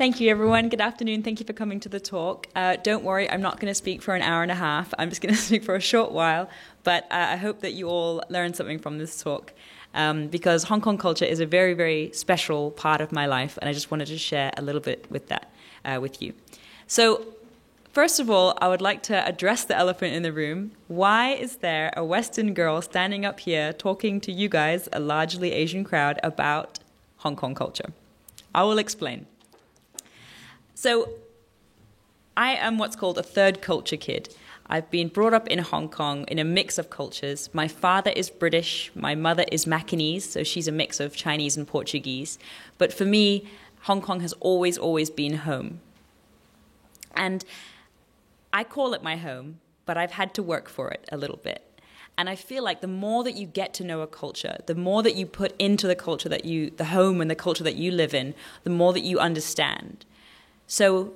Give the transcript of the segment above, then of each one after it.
Thank you, everyone. Good afternoon. Thank you for coming to the talk. Don't worry, I'm not going to speak for an hour and a half. I'm just going to speak for a short while. But I hope that you all learned something from this talk because Hong Kong culture is a very, very special part of my life. And I just wanted to share a little bit with that with you. So first of all, I would like to address the elephant in the room. Why is there a Western girl standing up here talking to you guys, a largely Asian crowd, about Hong Kong culture? I will explain. So I am what's called a third culture kid. I've been brought up in Hong Kong in a mix of cultures. My father is British. My mother is Macanese, so she's a mix of Chinese and Portuguese. But for me, Hong Kong has always, always been home. And I call it my home, but I've had to work for it a little bit. And I feel like the more that you get to know a culture, the more that you put into the culture the home and the culture that you live in, the more that you understand. So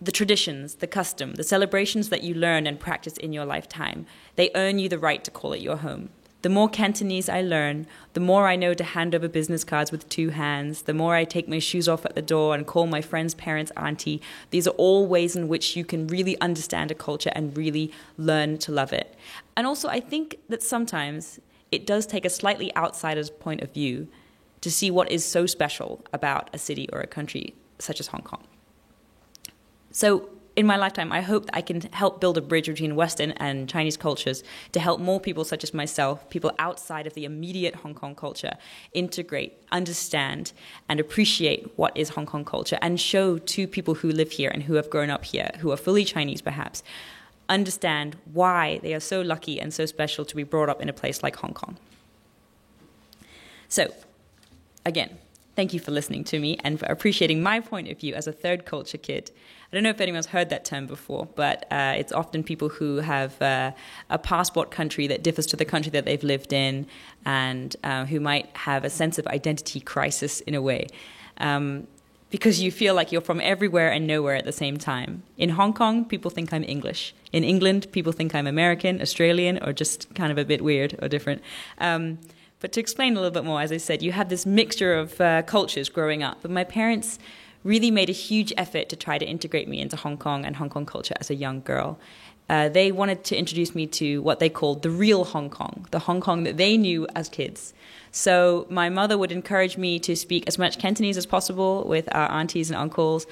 the traditions, the custom, the celebrations that you learn and practice in your lifetime, they earn you the right to call it your home. The more Cantonese I learn, the more I know to hand over business cards with 2 hands, the more I take my shoes off at the door and call my friend's parents auntie. These are all ways in which you can really understand a culture and really learn to love it. And also, I think that sometimes it does take a slightly outsider's point of view to see what is so special about a city or a country such as Hong Kong. So in my lifetime, I hope that I can help build a bridge between Western and Chinese cultures to help more people such as myself, people outside of the immediate Hong Kong culture, integrate, understand, and appreciate what is Hong Kong culture and show to people who live here and who have grown up here, who are fully Chinese perhaps, understand why they are so lucky and so special to be brought up in a place like Hong Kong. So, again, thank you for listening to me and for appreciating my point of view as a third culture kid. I don't know if anyone's heard that term before, but it's often people who have a passport country that differs to the country that they've lived in and who might have a sense of identity crisis in a way because you feel like you're from everywhere and nowhere at the same time. In Hong Kong, people think I'm English. In England, people think I'm American, Australian, or just kind of a bit weird or different. But to explain a little bit more, as I said, you have this mixture of cultures growing up. But my parents really made a huge effort to try to integrate me into Hong Kong and Hong Kong culture as a young girl. They wanted to introduce me to what they called the real Hong Kong, the Hong Kong that they knew as kids. So my mother would encourage me to speak as much Cantonese as possible with our aunties and uncles.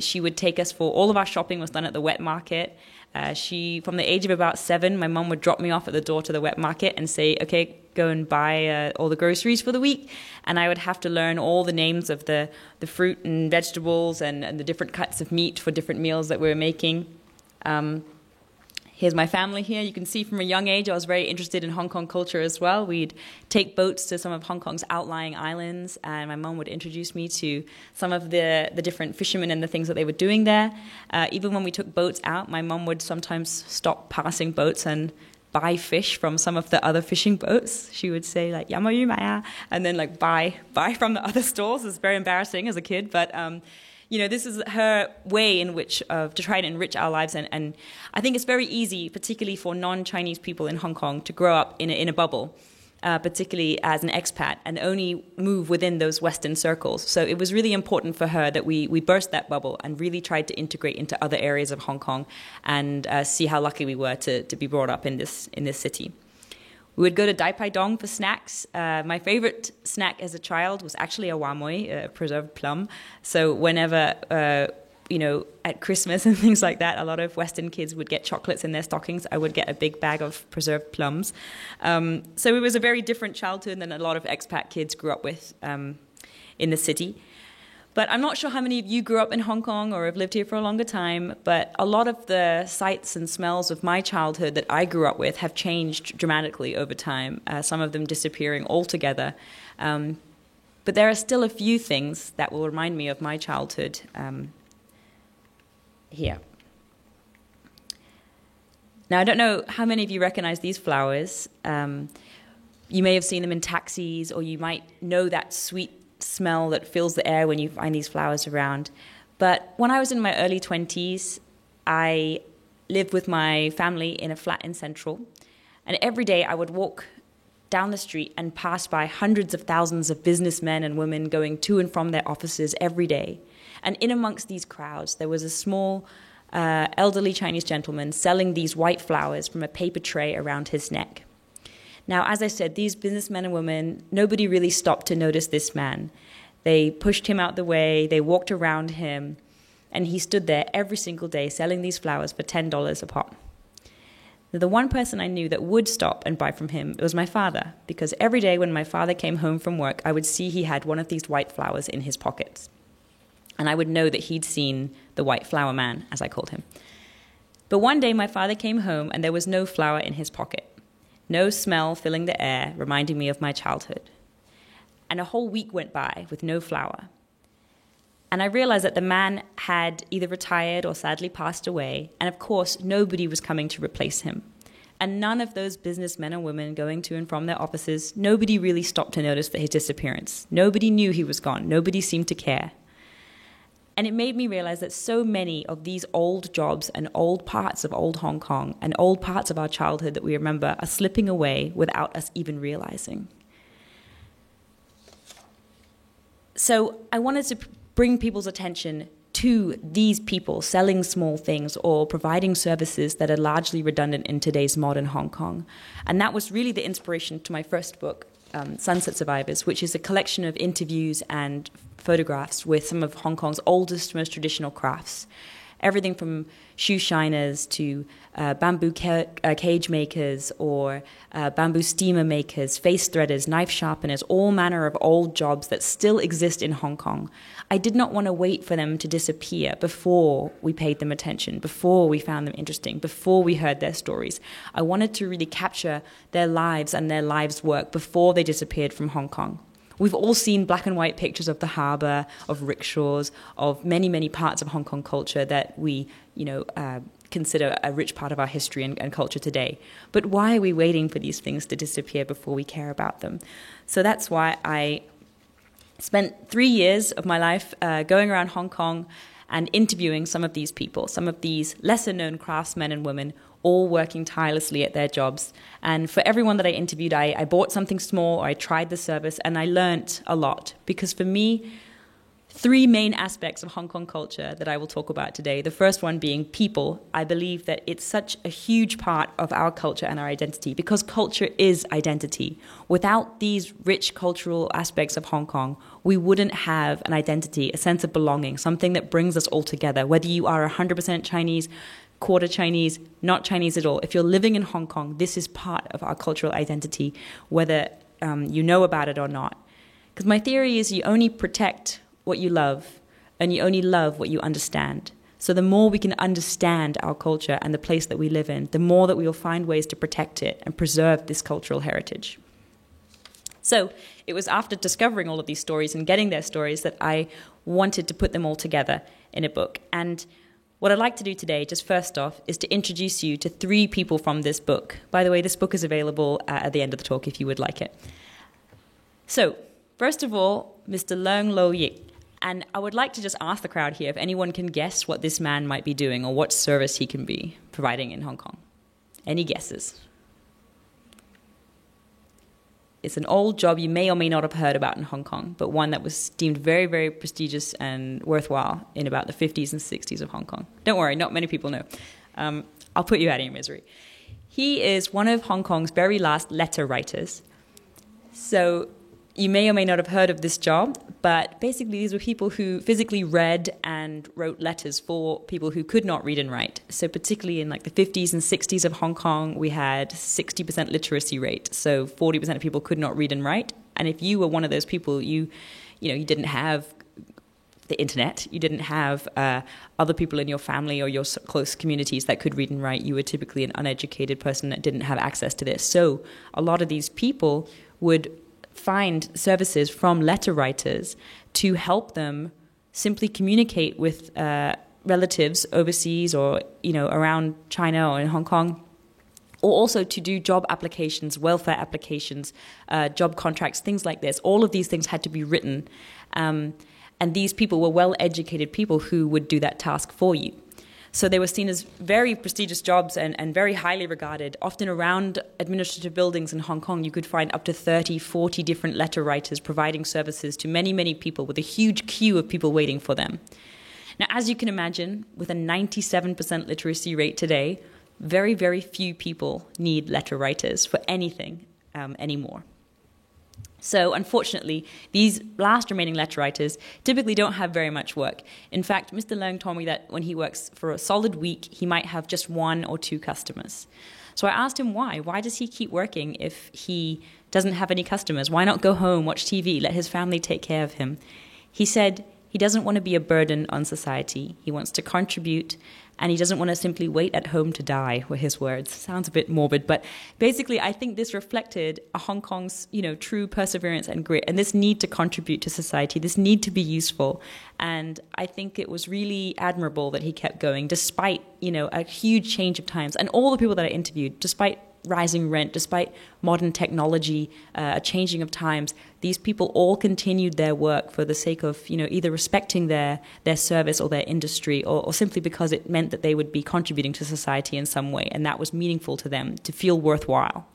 She would take us for all of our shopping was done at the wet market. From the age of about 7, my mum would drop me off at the door to the wet market and say, okay, go and buy all the groceries for the week. And I would have to learn all the names of the fruit and vegetables and the different cuts of meat for different meals that we were making. Here's my family here. You can see from a young age I was very interested in Hong Kong culture as well. We'd take boats to some of Hong Kong's outlying islands, and my mum would introduce me to some of the different fishermen and the things that they were doing there. Even when we took boats out, my mum would sometimes stop passing boats and buy fish from some of the other fishing boats. She would say like "要买啊," and then like buy from the other stores. It's very embarrassing as a kid, but this is her way in which to try to enrich our lives. And I think it's very easy, particularly for non-Chinese people in Hong Kong, to grow up in a bubble, particularly as an expat, and only move within those Western circles. So it was really important for her that we burst that bubble and really tried to integrate into other areas of Hong Kong and see how lucky we were to be brought up in this city. We would go to Dai Pai Dong for snacks. My favorite snack as a child was actually a wamoi, a preserved plum. So whenever, at Christmas and things like that, a lot of Western kids would get chocolates in their stockings. I would get a big bag of preserved plums. So it was a very different childhood than a lot of expat kids grew up with in the city. But I'm not sure how many of you grew up in Hong Kong or have lived here for a longer time, but a lot of the sights and smells of my childhood that I grew up with have changed dramatically over time, some of them disappearing altogether. But there are still a few things that will remind me of my childhood here. Now, I don't know how many of you recognize these flowers. You may have seen them in taxis, or you might know that sweet smell that fills the air when you find these flowers around. But when I was in my early 20s, I lived with my family in a flat in Central. And every day I would walk down the street and pass by hundreds of thousands of businessmen and women going to and from their offices every day. And in amongst these crowds, there was a small elderly Chinese gentleman selling these white flowers from a paper tray around his neck. Now, as I said, these businessmen and women, nobody really stopped to notice this man. They pushed him out the way, they walked around him, and he stood there every single day selling these flowers for $10 a pop. The one person I knew that would stop and buy from him was my father, because every day when my father came home from work, I would see he had one of these white flowers in his pockets. And I would know that he'd seen the white flower man, as I called him. But one day my father came home and there was no flower in his pocket. No smell filling the air, reminding me of my childhood. And a whole week went by with no flower. And I realized that the man had either retired or sadly passed away, and of course, nobody was coming to replace him. And none of those businessmen and women going to and from their offices, nobody really stopped to notice his disappearance. Nobody knew he was gone. Nobody seemed to care. And it made me realize that so many of these old jobs and old parts of old Hong Kong and old parts of our childhood that we remember are slipping away without us even realizing. So I wanted to bring people's attention to these people selling small things or providing services that are largely redundant in today's modern Hong Kong. And that was really the inspiration to my first book, Sunset Survivors, which is a collection of interviews and photographs with some of Hong Kong's oldest, most traditional crafts. Everything from shoe shiners to bamboo cage makers or bamboo steamer makers, face threaders, knife sharpeners, all manner of old jobs that still exist in Hong Kong. I did not want to wait for them to disappear before we paid them attention, before we found them interesting, before we heard their stories. I wanted to really capture their lives and their lives' work before they disappeared from Hong Kong. We've all seen black and white pictures of the harbour, of rickshaws, of many, many parts of Hong Kong culture that we, consider a rich part of our history and culture today. But why are we waiting for these things to disappear before we care about them? So that's why I spent 3 years of my life going around Hong Kong and interviewing some of these people, some of these lesser-known craftsmen and women, all working tirelessly at their jobs. And for everyone that I interviewed, I bought something small, or I tried the service, and I learnt a lot. Because for me, 3 main aspects of Hong Kong culture that I will talk about today. The first one being people. I believe that it's such a huge part of our culture and our identity, because culture is identity. Without these rich cultural aspects of Hong Kong, we wouldn't have an identity, a sense of belonging, something that brings us all together. Whether you are 100% Chinese, quarter Chinese, not Chinese at all. If you're living in Hong Kong, this is part of our cultural identity, whether you know about it or not. Because my theory is you only protect what you love, and you only love what you understand. So the more we can understand our culture and the place that we live in, the more that we will find ways to protect it and preserve this cultural heritage. So it was after discovering all of these stories and getting their stories that I wanted to put them all together in a book. And what I'd like to do today, just first off, is to introduce you to 3 people from this book. By the way, this book is available at the end of the talk if you would like it. So, first of all, Mr. Leung Lo Yik. And I would like to just ask the crowd here if anyone can guess what this man might be doing or what service he can be providing in Hong Kong. Any guesses? It's an old job you may or may not have heard about in Hong Kong, but one that was deemed very, very prestigious and worthwhile in about the 50s and 60s of Hong Kong. Don't worry, not many people know. I'll put you out of your misery. He is one of Hong Kong's very last letter writers. So you may or may not have heard of this job, but basically these were people who physically read and wrote letters for people who could not read and write. So particularly in like the 50s and 60s of Hong Kong, we had 60% literacy rate. So 40% of people could not read and write. And if you were one of those people, you didn't have the internet, you didn't have other people in your family or your close communities that could read and write. You were typically an uneducated person that didn't have access to this. So a lot of these people would find services from letter writers to help them simply communicate with relatives overseas or around China or in Hong Kong, or also to do job applications, welfare applications, job contracts, things like this. All of these things had to be written, and these people were well-educated people who would do that task for you. So they were seen as very prestigious jobs and very highly regarded. Often around administrative buildings in Hong Kong, you could find up to 30, 40 different letter writers providing services to many, many people with a huge queue of people waiting for them. Now, as you can imagine, with a 97% literacy rate today, very, very few people need letter writers for anything anymore. So unfortunately, these last remaining letter writers typically don't have very much work. In fact, Mr. Leung told me that when he works for a solid week, he might have just 1 or 2 customers. So I asked him why. Why does he keep working if he doesn't have any customers? Why not go home, watch TV, let his family take care of him? He said he doesn't want to be a burden on society. He wants to contribute, and he doesn't want to simply wait at home to die, were his words. Sounds a bit morbid, but basically I think this reflected Hong Kong's, true perseverance and grit, and this need to contribute to society, this need to be useful. And I think it was really admirable that he kept going, despite, a huge change of times. And all the people that I interviewed, despite rising rent, despite modern technology, a changing of times, these people all continued their work for the sake of, either respecting their service or their industry, or simply because it meant that they would be contributing to society in some way, and that was meaningful to them, to feel worthwhile.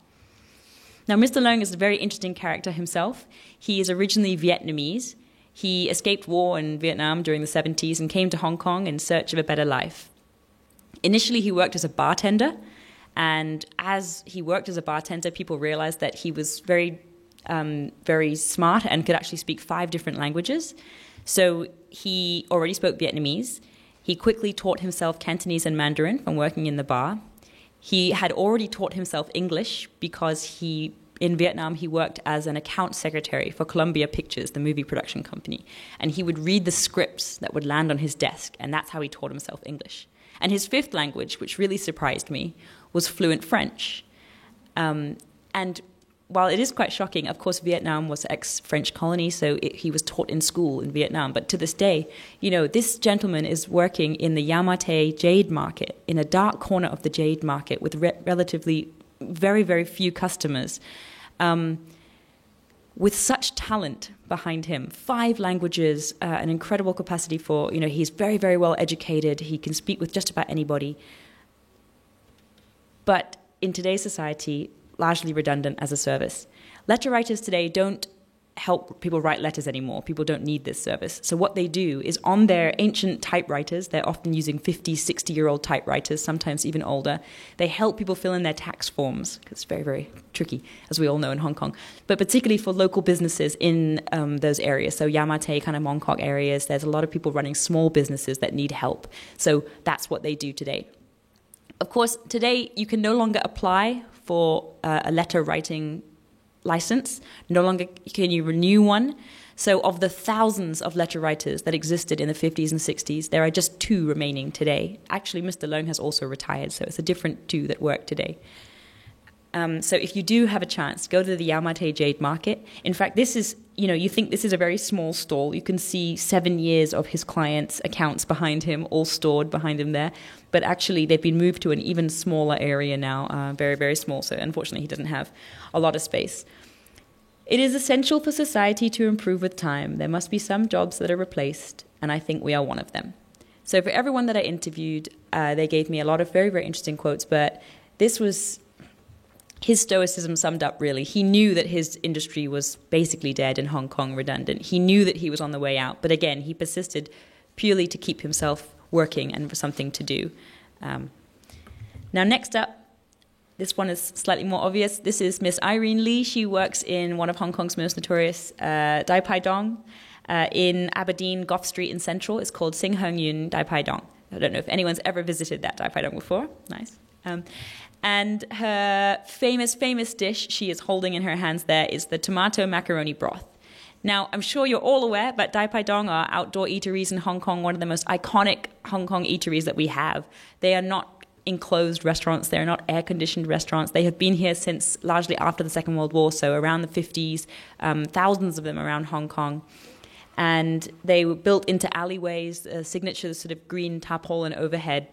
Now, Mr. Leung is a very interesting character himself. He is originally Vietnamese. He escaped war in Vietnam during the 70s and came to Hong Kong in search of a better life. Initially, he worked as a bartender. And as he worked as a bartender, people realized that he was very, very smart and could actually speak 5 different languages. So he already spoke Vietnamese. He quickly taught himself Cantonese and Mandarin from working in the bar. He had already taught himself English because in Vietnam, he worked as an account secretary for Columbia Pictures, the movie production company. And he would read the scripts that would land on his desk, and that's how he taught himself English. And his 5th language, which really surprised me, was fluent French. And while it is quite shocking, of course, Vietnam was ex-French colony, so he was taught in school in Vietnam. But to this day, this gentleman is working in the Yau Ma Tei jade market, in a dark corner of the jade market with relatively very, very few customers, with such talent behind him, 5 languages, an incredible capacity for, he's very, very well educated. He can speak with just about anybody. But in today's society, largely redundant as a service. Letter writers today don't help people write letters anymore. People don't need this service. So what they do is on their ancient typewriters, they're often using 50, 60-year-old typewriters, sometimes even older. They help people fill in their tax forms, because it's very, very tricky, as we all know in Hong Kong. But particularly for local businesses in those areas, so Yau Ma Tei, kind of Mong Kok areas, there's a lot of people running small businesses that need help. So that's what they do today. Of course, today you can no longer apply for a letter writing license. No longer can you renew one. So of the thousands of letter writers that existed in the 50s and 60s, there are just 2 remaining today. Actually, Mr. Leung has also retired, so it's a different 2 that work today. So if you do have a chance, go to the Yau Ma Tei Jade Market. In fact, this is, you think this is a very small stall. You can see 7 years of his clients' accounts behind him, all stored behind him there. But actually, they've been moved to an even smaller area now, very, very small. So unfortunately, he doesn't have a lot of space. It is essential for society to improve with time. There must be some jobs that are replaced, and I think we are one of them. So for everyone that I interviewed, they gave me a lot of very, very interesting quotes, but this was his stoicism summed up, really. He knew that his industry was basically dead in Hong Kong, redundant. He knew that he was on the way out. But again, he persisted purely to keep himself working and for something to do. Now, next up, this one is slightly more obvious. This is Miss Irene Lee. She works in one of Hong Kong's most notorious Dai Pai Dong in Aberdeen, Gough Street in Central. It's called Sing Hung Yun Dai Pai Dong. I don't know if anyone's ever visited that Dai Pai Dong before. Nice. And her famous dish she is holding in her hands there is the tomato macaroni broth. Now, I'm sure you're all aware, but Dai Pai Dong are outdoor eateries in Hong Kong, one of the most iconic Hong Kong eateries that we have. They are not enclosed restaurants. They're not air-conditioned restaurants. They have been here since largely after the Second World War, so around the 50s, thousands of them around Hong Kong. And they were built into alleyways, signature sort of green tarpaulin overhead.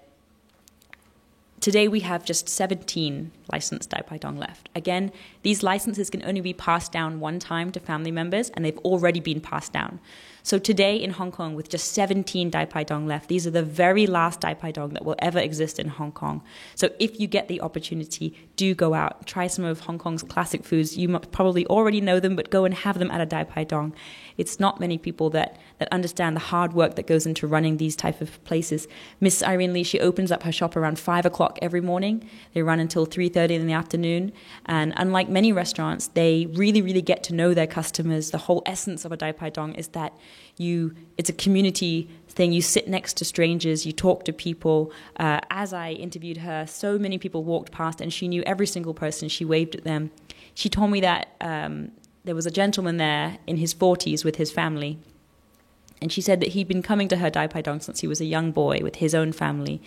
Today we have just 17 licensed Dai Pai Dong left. Again, these licenses can only be passed down one time to family members, and they've already been passed down. So today in Hong Kong, with just 17 Dai Pai Dong left, these are the very last Dai Pai Dong that will ever exist in Hong Kong. So if you get the opportunity, do go out, try some of Hong Kong's classic foods. You probably already know them, but go and have them at a Dai Pai Dong. It's not many people that understand the hard work that goes into running these type of places. Miss Irene Lee, she opens up her shop around 5 o'clock every morning. They run until 3:30 in the afternoon. And unlike many restaurants, they really, really get to know their customers. The whole essence of a Dai Pai Dong is that it's a community thing. You sit next to strangers, you talk to people. As I interviewed her, so many people walked past and she knew every single person. She waved at them. She told me that there was a gentleman there in his 40s with his family. And she said that he'd been coming to her Dai Pai Dong since he was a young boy with his own family.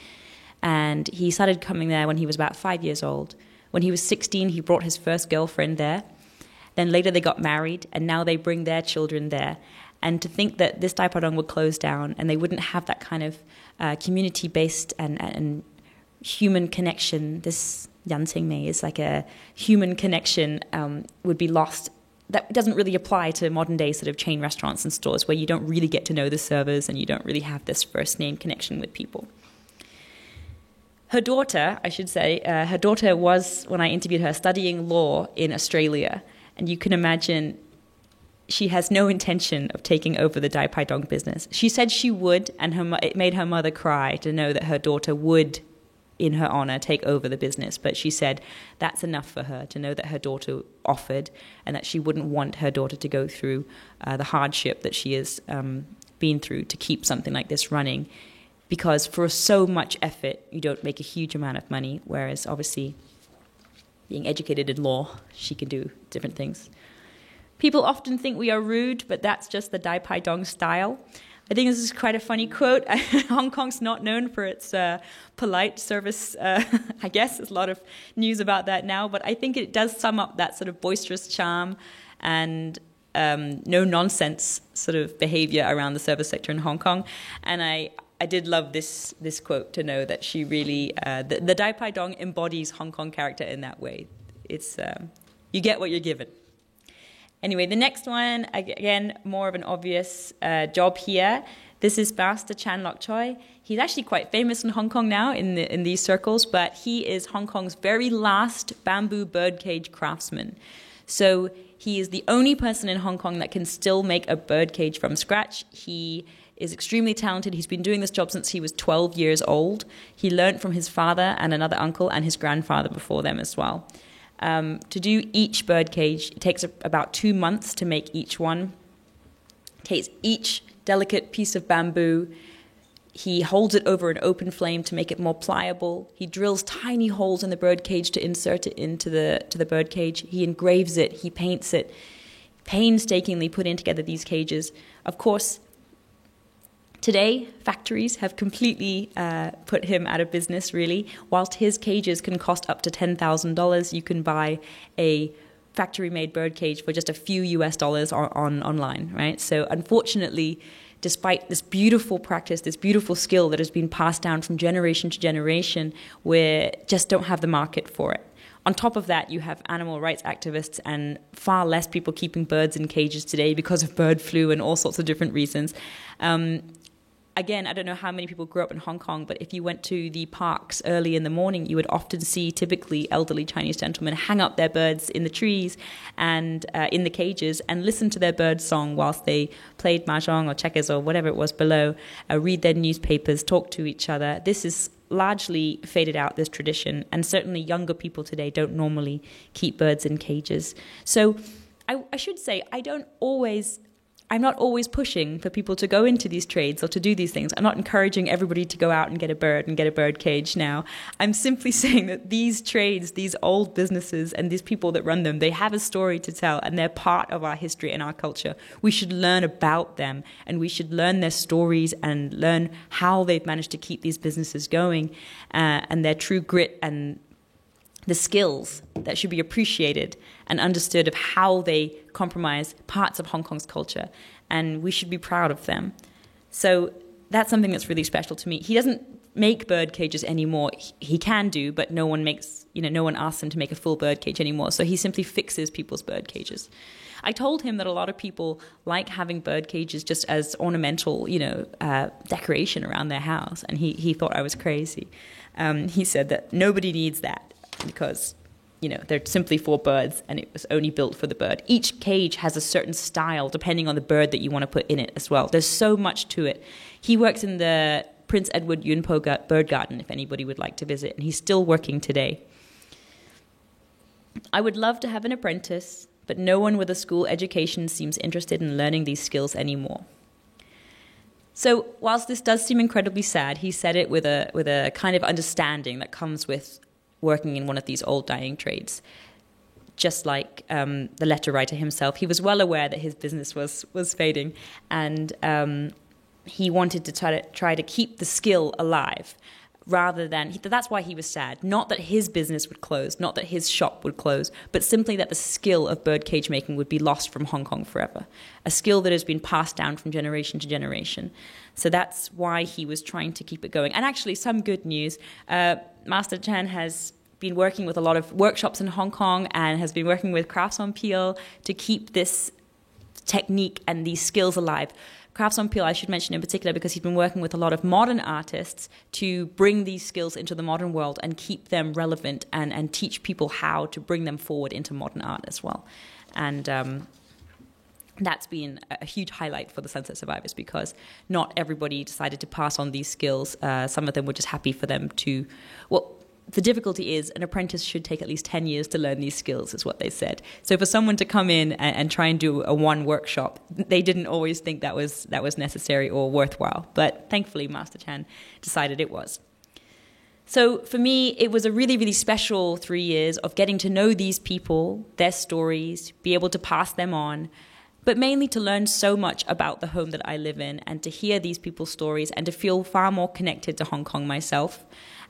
And he started coming there when he was about 5 years old. When he was 16, he brought his first girlfriend there. Then later they got married, and now they bring their children there. And to think that this Dai Pai Dong would close down and they wouldn't have that kind of community-based and human connection, this Yan Qing Mei is like a human connection, would be lost. That doesn't really apply to modern-day sort of chain restaurants and stores where you don't really get to know the servers and you don't really have this first-name connection with people. Her daughter, I should say, her daughter was, when I interviewed her, studying law in Australia. And you can imagine she has no intention of taking over the Dai Pai Dong business. She said she would, and it made her mother cry to know that her daughter would, in her honor, take over the business. But she said that's enough for her to know that her daughter offered and that she wouldn't want her daughter to go through the hardship that she has been through to keep something like this running. Because for so much effort, you don't make a huge amount of money, whereas obviously being educated in law, she can do different things. People often think we are rude, but that's just the Dai Pai Dong style. I think this is quite a funny quote. Hong Kong's not known for its polite service. I guess there's a lot of news about that now, but I think it does sum up that sort of boisterous charm and no-nonsense sort of behavior around the service sector in Hong Kong. And I did love this quote to know that she really, the Dai Pai Dong embodies Hong Kong character in that way. It's you get what you're given. Anyway, the next one, again, more of an obvious job here. This is Master Chan Lok Choi. He's actually quite famous in Hong Kong now in these circles, but he is Hong Kong's very last bamboo birdcage craftsman. So he is the only person in Hong Kong that can still make a birdcage from scratch. He is extremely talented. He's been doing this job since he was 12 years old. He learned from his father and another uncle and his grandfather before them as well. To do each birdcage, it takes about 2 months to make each one. Takes each delicate piece of bamboo. He holds it over an open flame to make it more pliable. He drills tiny holes in the birdcage to insert it into the birdcage. He engraves it. He paints it. Painstakingly putting together these cages. Of course, today, factories have completely put him out of business, really. Whilst his cages can cost up to $10,000, you can buy a factory-made bird cage for just a few US dollars online, right? So unfortunately, despite this beautiful practice, this beautiful skill that has been passed down from generation to generation, we just don't have the market for it. On top of that, you have animal rights activists and far less people keeping birds in cages today because of bird flu and all sorts of different reasons. Again, I don't know how many people grew up in Hong Kong, but if you went to the parks early in the morning, you would often see typically elderly Chinese gentlemen hang up their birds in the trees and in the cages and listen to their bird song whilst they played mahjong or checkers or whatever it was below, read their newspapers, talk to each other. This is largely faded out, this tradition, and certainly younger people today don't normally keep birds in cages. So I should say I'm not always pushing for people to go into these trades or to do these things. I'm not encouraging everybody to go out and get a bird and get a bird cage now. I'm simply saying that these trades, these old businesses and these people that run them, they have a story to tell and they're part of our history and our culture. We should learn about them and we should learn their stories and learn how they've managed to keep these businesses going and their true grit and the skills that should be appreciated and understood of how they compromise parts of Hong Kong's culture. And we should be proud of them. So that's something that's really special to me. He doesn't make bird cages anymore. He can do, but no one asks him to make a full bird cage anymore. So he simply fixes people's bird cages. I told him that a lot of people like having bird cages just as ornamental, decoration around their house. And he thought I was crazy. He said that nobody needs that because, they're simply for birds and it was only built for the bird. Each cage has a certain style depending on the bird that you want to put in it as well. There's so much to it. He works in the Prince Edward Yunpo Bird Garden, if anybody would like to visit, and he's still working today. I would love to have an apprentice, but no one with a school education seems interested in learning these skills anymore. So whilst this does seem incredibly sad, he said it with a kind of understanding that comes with working in one of these old dying trades. Just like the letter writer himself, he was well aware that his business was fading, and he wanted to try to keep the skill alive rather than, that's why he was sad. Not that his business would close, not that his shop would close, but simply that the skill of birdcage making would be lost from Hong Kong forever. A skill that has been passed down from generation to generation. So that's why he was trying to keep it going. And actually, some good news. Master Chan has been working with a lot of workshops in Hong Kong and has been working with Crafts on Peel to keep this technique and these skills alive. Crafts on Peel, I should mention in particular, because he's been working with a lot of modern artists to bring these skills into the modern world and keep them relevant and teach people how to bring them forward into modern art as well. And that's been a huge highlight for the Sunset Survivors because not everybody decided to pass on these skills. Some of them were just happy for them to, the difficulty is an apprentice should take at least 10 years to learn these skills, is what they said. So for someone to come in and try and do a one workshop, they didn't always think that was necessary or worthwhile. But thankfully, Master Chan decided it was. So for me, it was a really, really special 3 years of getting to know these people, their stories, be able to pass them on, but mainly to learn so much about the home that I live in and to hear these people's stories and to feel far more connected to Hong Kong myself.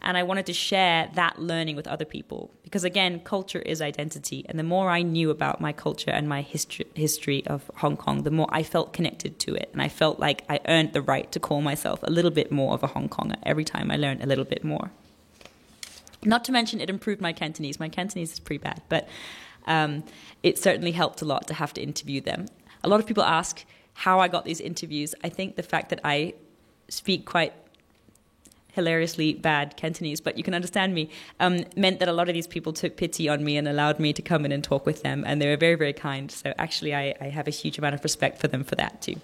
And I wanted to share that learning with other people because, again, culture is identity. And the more I knew about my culture and my history of Hong Kong, the more I felt connected to it. And I felt like I earned the right to call myself a little bit more of a Hong Konger every time I learned a little bit more. Not to mention it improved my Cantonese. My Cantonese is pretty bad, but it certainly helped a lot to have to interview them. A lot of people ask how I got these interviews. I think the fact that I speak quite hilariously bad Cantonese, but you can understand me, meant that a lot of these people took pity on me and allowed me to come in and talk with them. And they were very, very kind. So actually, I have a huge amount of respect for them for that too.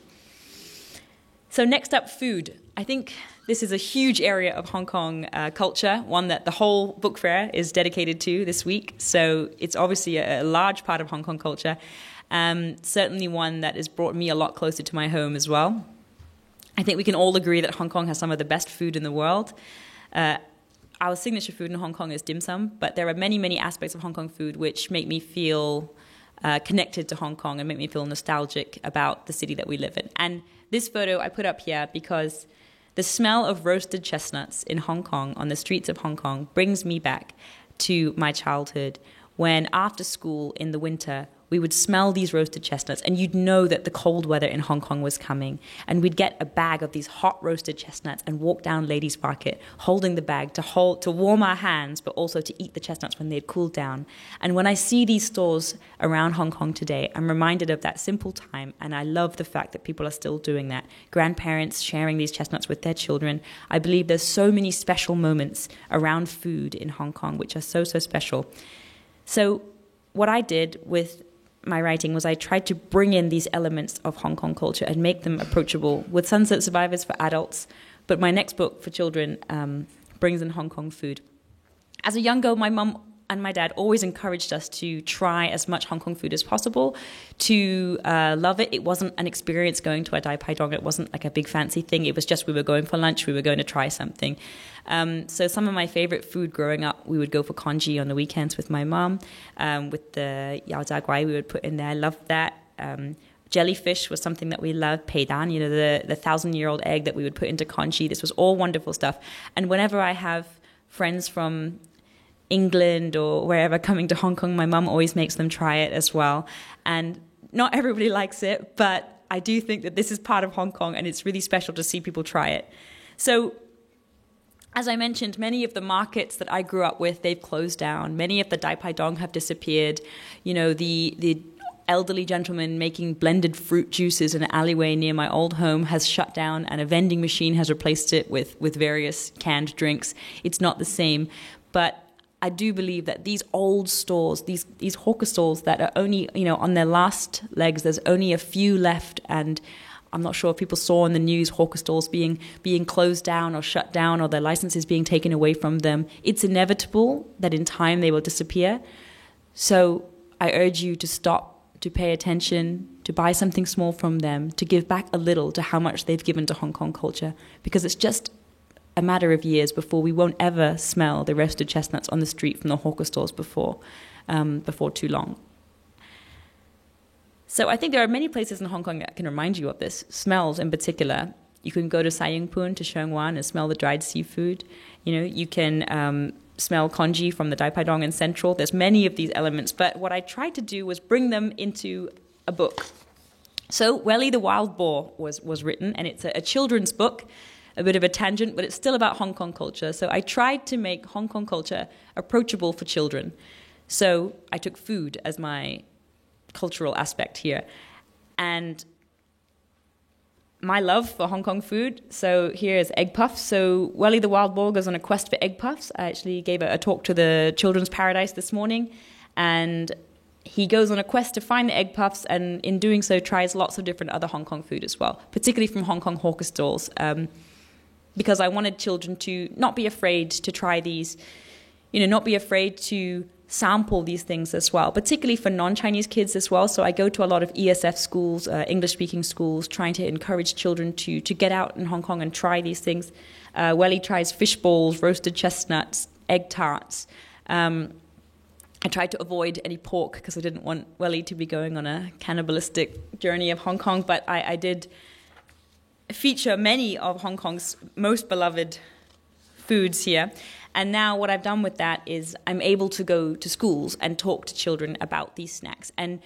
So next up, food. I think this is a huge area of Hong Kong culture, one that the whole book fair is dedicated to this week. So it's obviously a large part of Hong Kong culture. Certainly one that has brought me a lot closer to my home as well. I think we can all agree that Hong Kong has some of the best food in the world. Our signature food in Hong Kong is dim sum, but there are many, many aspects of Hong Kong food which make me feel connected to Hong Kong and make me feel nostalgic about the city that we live in. And this photo I put up here because the smell of roasted chestnuts in Hong Kong, on the streets of Hong Kong, brings me back to my childhood when after school in the winter, we would smell these roasted chestnuts and you'd know that the cold weather in Hong Kong was coming. And we'd get a bag of these hot roasted chestnuts and walk down Ladies Market holding the bag to warm our hands, but also to eat the chestnuts when they'd cooled down. And when I see these stores around Hong Kong today, I'm reminded of that simple time. And I love the fact that people are still doing that. Grandparents sharing these chestnuts with their children. I believe there's so many special moments around food in Hong Kong, which are so, so special. So what I did with my writing was I tried to bring in these elements of Hong Kong culture and make them approachable with Sunset Survivors for adults. But my next book for children brings in Hong Kong food. As a young girl, my mum and my dad always encouraged us to try as much Hong Kong food as possible, to love it. It wasn't an experience going to a Dai Pai Dong. It wasn't like a big fancy thing. It was just we were going for lunch, we were going to try something. So some of my favorite food growing up, we would go for congee on the weekends with my mom. With the yao jia guai we would put in there. I loved that. Jellyfish was something that we loved. Pei dan, the 1,000-year-old egg that we would put into congee. This was all wonderful stuff. And whenever I have friends from England or wherever coming to Hong Kong, my mum always makes them try it as well. And not everybody likes it, but I do think that this is part of Hong Kong and it's really special to see people try it. So As I mentioned, many of the markets that I grew up with, they've closed down. Many of the Dai Pai Dong have disappeared. You know, the elderly gentleman making blended fruit juices in an alleyway near my old home has shut down, and a vending machine has replaced it with various canned drinks. It's not the same. But I do believe that these old stores, these hawker stalls that are only, you know, on their last legs, there's only a few left, and I'm not sure if people saw in the news hawker stalls being closed down or shut down or their licenses being taken away from them. It's inevitable that in time they will disappear. So I urge you to stop, to pay attention, to buy something small from them, to give back a little to how much they've given to Hong Kong culture, because it's just a matter of years before we won't ever smell the roasted chestnuts on the street from the hawker stores before too long. So I think there are many places in Hong Kong that can remind you of this, smells in particular. You can go to Sai Ying Pun, to Sheung Wan, and smell the dried seafood. You know, you can smell congee from the Dai Pai Dong in Central. There's many of these elements, but what I tried to do was bring them into a book. So Welly the Wild Boar was written, and it's a children's book, a bit of a tangent, but it's still about Hong Kong culture. So I tried to make Hong Kong culture approachable for children. So I took food as my cultural aspect here, and my love for Hong Kong food. So here is egg puffs. So Welly the Wild Boar goes on a quest for egg puffs. I actually gave a talk to the Children's Paradise this morning, and he goes on a quest to find the egg puffs, and in doing so tries lots of different other Hong Kong food as well, particularly from Hong Kong hawker stalls, because I wanted children to not be afraid to try these, you know, not be afraid to sample these things as well, particularly for non-Chinese kids as well. So I go to a lot of ESF schools, English-speaking schools, trying to encourage children to get out in Hong Kong and try these things. Welly tries fish balls, roasted chestnuts, egg tarts. I tried to avoid any pork because I didn't want Welly to be going on a cannibalistic journey of Hong Kong, but I did feature many of Hong Kong's most beloved foods here. And now what I've done with that is I'm able to go to schools and talk to children about these snacks. And,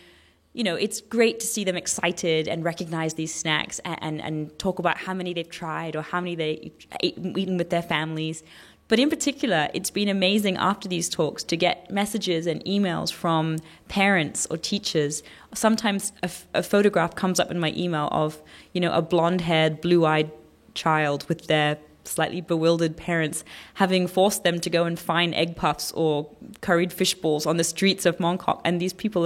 you know, it's great to see them excited and recognize these snacks and talk about how many they've tried or how many they've eaten with their families. But in particular, it's been amazing after these talks to get messages and emails from parents or teachers. Sometimes a photograph comes up in my email of, you know, a blonde-haired, blue-eyed child with their slightly bewildered parents having forced them to go and find egg puffs or curried fish balls on the streets of Mongkok. And these people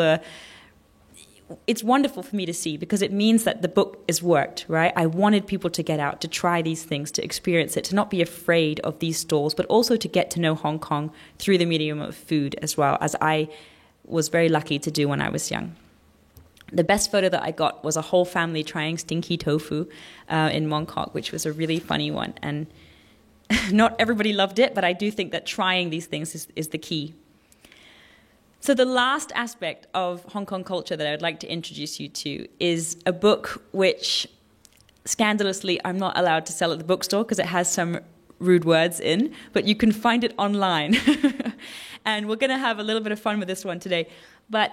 it's wonderful for me to see, because it means that the book has worked, right? I wanted people to get out, to try these things, to experience it, to not be afraid of these stalls, but also to get to know Hong Kong through the medium of food as well, as I was very lucky to do when I was young. The best photo that I got was a whole family trying stinky tofu in Mongkok, which was a really funny one. And not everybody loved it, but I do think that trying these things is the key. So the last aspect of Hong Kong culture that I would like to introduce you to is a book which, scandalously, I'm not allowed to sell at the bookstore because it has some rude words in, but you can find it online. And we're going to have a little bit of fun with this one today. But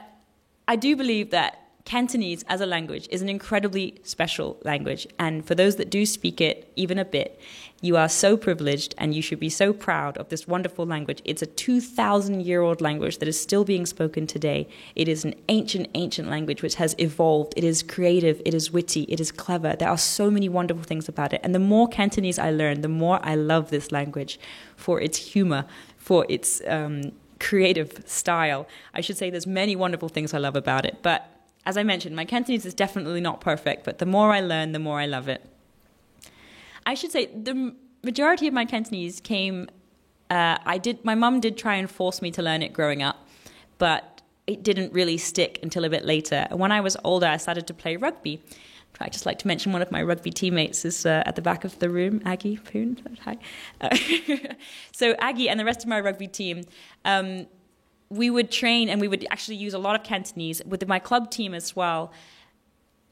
I do believe that Cantonese as a language is an incredibly special language. And for those that do speak it even a bit, you are so privileged and you should be so proud of this wonderful language. It's a 2,000-year-old language that is still being spoken today. It is an ancient, ancient language which has evolved. It is creative, it is witty, it is clever. There are so many wonderful things about it. And the more Cantonese I learn, the more I love this language for its humor, for its creative style. I should say there's many wonderful things I love about it. But as I mentioned, my Cantonese is definitely not perfect, but the more I learn, the more I love it. I should say the majority of my Cantonese came, my mum did try and force me to learn it growing up, but it didn't really stick until a bit later. And when I was older, I started to play rugby. I'd just like to mention one of my rugby teammates is at the back of the room, Aggie Poon. Hi. So Aggie and the rest of my rugby team, we would train and we would actually use a lot of Cantonese. With my club team as well,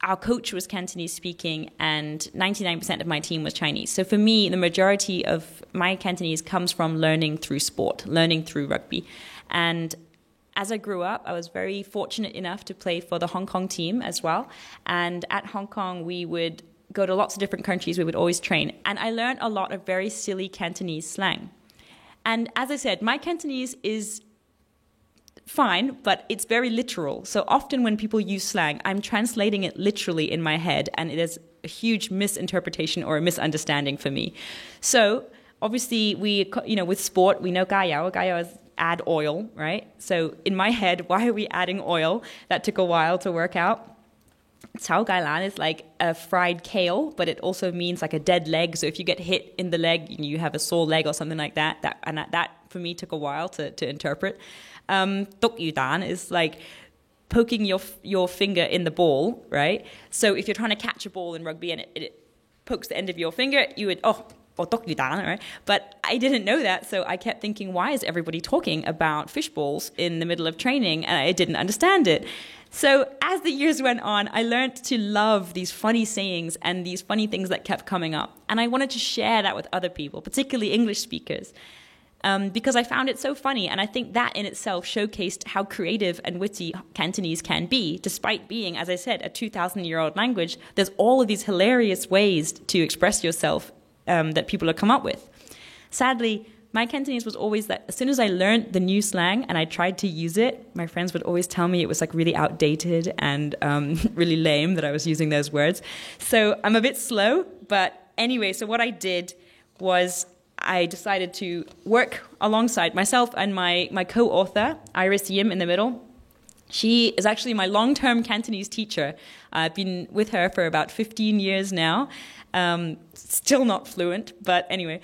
our coach was Cantonese speaking and 99% of my team was Chinese. So for me, the majority of my Cantonese comes from learning through sport, learning through rugby. And as I grew up, I was very fortunate enough to play for the Hong Kong team as well. And at Hong Kong, we would go to lots of different countries, we would always train. And I learned a lot of very silly Cantonese slang. And as I said, my Cantonese is fine, but it's very literal. So often when people use slang, I'm translating it literally in my head, and it is a huge misinterpretation or a misunderstanding for me. So obviously, with sport, we know gayao. Gayao is add oil, right? So in my head, why are we adding oil? That took a while to work out. Cao Gailan is like a fried kale, but it also means like a dead leg. So if you get hit in the leg, you have a sore leg or something like that. That for me took a while to interpret. Tok yu dan is like poking your finger in the ball, right? So if you're trying to catch a ball in rugby and it pokes the end of your finger, you would or tok yu dan, right? But I didn't know that, so I kept thinking, why is everybody talking about fish balls in the middle of training? And I didn't understand it. So as the years went on, I learned to love these funny sayings and these funny things that kept coming up. And I wanted to share that with other people, particularly English speakers, because I found it so funny. And I think that in itself showcased how creative and witty Cantonese can be. Despite being, as I said, a 2,000-year-old language, there's all of these hilarious ways to express yourself that people have come up with. Sadly, my Cantonese was always that as soon as I learned the new slang and I tried to use it, my friends would always tell me it was like really outdated and really lame that I was using those words. So I'm a bit slow, but anyway, so what I did was I decided to work alongside myself and my co-author, Iris Yim in the middle. She is actually my long-term Cantonese teacher. I've been with her for about 15 years now. Still not fluent, but anyway,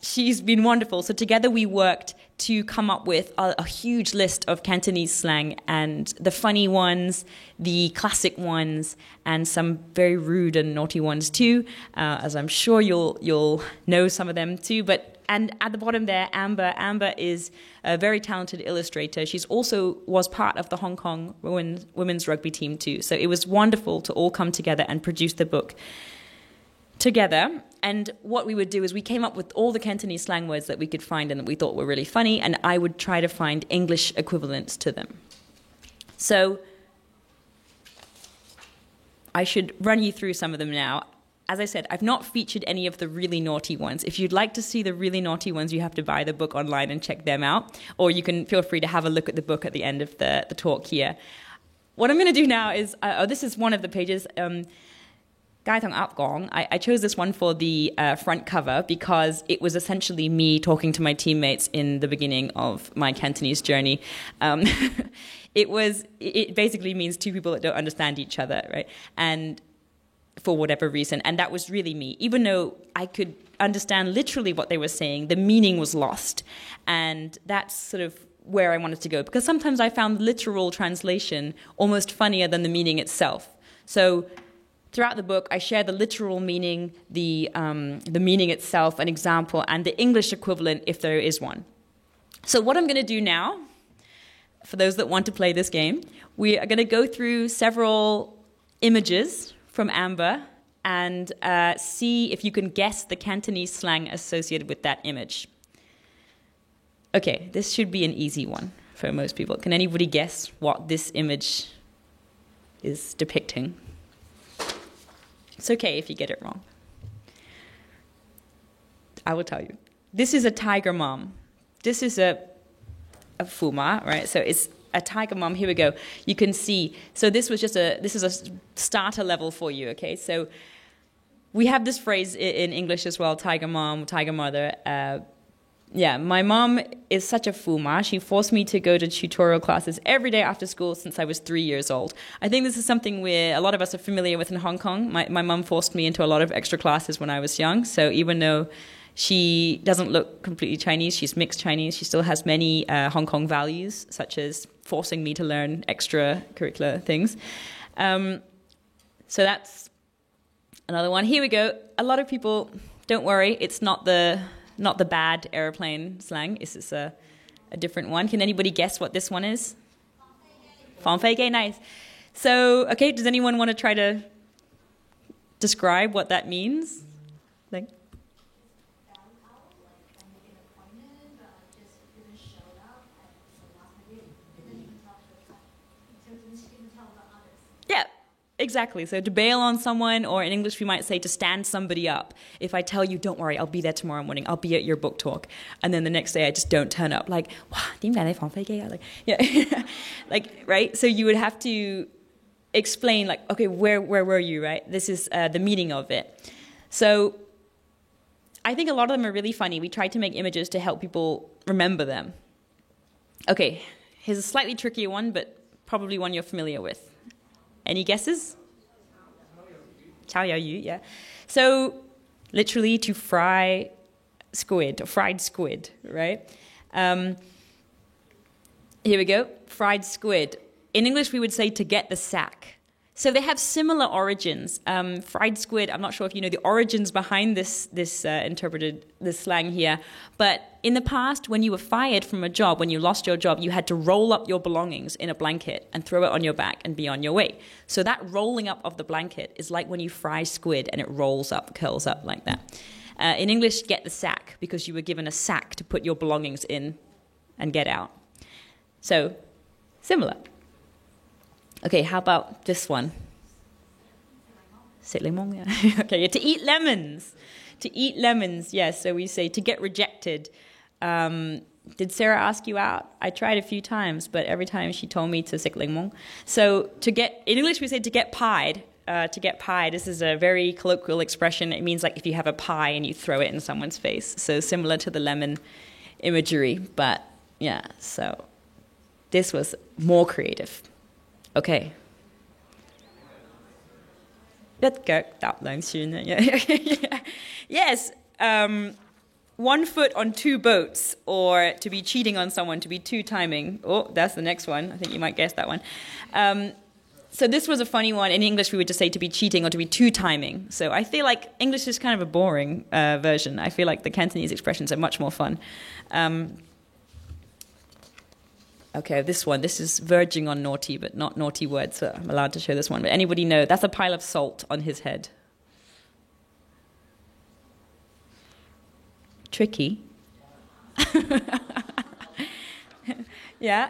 she's been wonderful. So together we worked to come up with a huge list of Cantonese slang, and the funny ones, the classic ones, and some very rude and naughty ones too, as I'm sure you'll know some of them too. And at the bottom there, Amber. Amber is a very talented illustrator. She's also was part of the Hong Kong women's rugby team too. So it was wonderful to all come together and produce the book together. And what we would do is we came up with all the Cantonese slang words that we could find and that we thought were really funny, and I would try to find English equivalents to them. So I should run you through some of them now. As I said, I've not featured any of the really naughty ones. If you'd like to see the really naughty ones, you have to buy the book online and check them out, or you can feel free to have a look at the book at the end of the talk here. What I'm going to do now is, this is one of the pages, Gai Tong Ap Gong. I chose this one for the front cover because it was essentially me talking to my teammates in the beginning of my Cantonese journey. It basically means two people that don't understand each other, right? And for whatever reason, and that was really me. Even though I could understand literally what they were saying, the meaning was lost, and that's sort of where I wanted to go, because sometimes I found literal translation almost funnier than the meaning itself. So throughout the book, I share the literal meaning, the meaning itself, an example, and the English equivalent if there is one. So what I'm going to do now, for those that want to play this game, we are going to go through several images from Amber and see if you can guess the Cantonese slang associated with that image. Okay, this should be an easy one for most people. Can anybody guess what this image is depicting? It's okay if you get it wrong. I will tell you. This is a tiger mom. This is a fuma, right? So it's a tiger mom. Here we go. You can see. So this is a starter level for you, okay? So we have this phrase in English as well, tiger mom, tiger mother. My mom is such a fuma. She forced me to go to tutorial classes every day after school since I was 3 years old. I think this is something a lot of us are familiar with in Hong Kong. My mom forced me into a lot of extra classes when I was young. So even though she doesn't look completely Chinese, she's mixed Chinese, she still has many Hong Kong values, such as forcing me to learn extracurricular things. So that's another one. Here we go. A lot of people, don't worry, it's not the bad airplane slang. This is a different one. Can anybody guess what this one is? Fan Fei Ge, nice. So, okay, does anyone want to try to describe what that means? Like, yeah, exactly. So to bail on someone, or in English we might say to stand somebody up. If I tell you, don't worry, I'll be there tomorrow morning, I'll be at your book talk, and then the next day I just don't turn up, like, like, yeah, like, right? So you would have to explain, like, okay, where were you, right? This is the meaning of it. So I think a lot of them are really funny. We tried to make images to help people remember them. Okay, here's a slightly trickier one, but probably one you're familiar with. Any guesses? Chao yao yu, yeah. So literally to fry squid, or fried squid, right? Here we go, fried squid. In English, we would say to get the sack. So they have similar origins. Fried squid, I'm not sure if you know the origins behind this slang here, but in the past, when you were fired from a job, when you lost your job, you had to roll up your belongings in a blanket and throw it on your back and be on your way. So that rolling up of the blanket is like when you fry squid and it rolls up, curls up like that. In English, get the sack, because you were given a sack to put your belongings in and get out. So, similar. Okay, how about this one? Okay, to eat lemons. To eat lemons, yes. So we say to get rejected. Did Sarah ask you out? I tried a few times, but every time she told me to sik ling mong. So to get, in English we say to get pied. To get pie, this is a very colloquial expression. It means like if you have a pie and you throw it in someone's face. So similar to the lemon imagery, but yeah, so this was more creative. Okay. Yes. 1 foot on 2 boats, or to be cheating on someone, to be two-timing. Oh, that's the next one. I think you might guess that one. So this was a funny one. In English, we would just say to be cheating or to be two-timing. So I feel like English is kind of a boring version. I feel like the Cantonese expressions are much more fun. Okay, this one. This is verging on naughty, but not naughty words, so I'm allowed to show this one. But anybody know? That's a pile of salt on his head. Tricky. Yeah.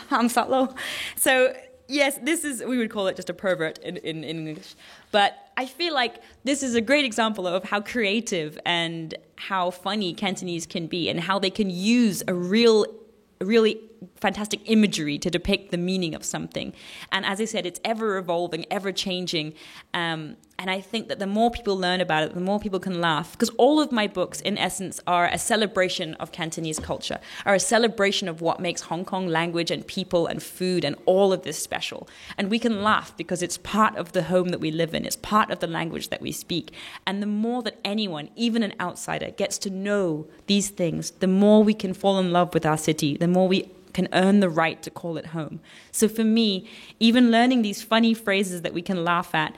Ham Satlo. So, yes, this is, we would call it just a pervert in English. But I feel like this is a great example of how creative and how funny Cantonese can be, and how they can use a really fantastic imagery to depict the meaning of something. And as I said, it's ever evolving, ever changing. And I think that the more people learn about it, the more people can laugh. Because all of my books, in essence, are a celebration of Cantonese culture, are a celebration of what makes Hong Kong language and people and food and all of this special. And we can laugh because it's part of the home that we live in. It's part of the language that we speak. And the more that anyone, even an outsider, gets to know these things, the more we can fall in love with our city, the more we can earn the right to call it home. So for me, even learning these funny phrases that we can laugh at,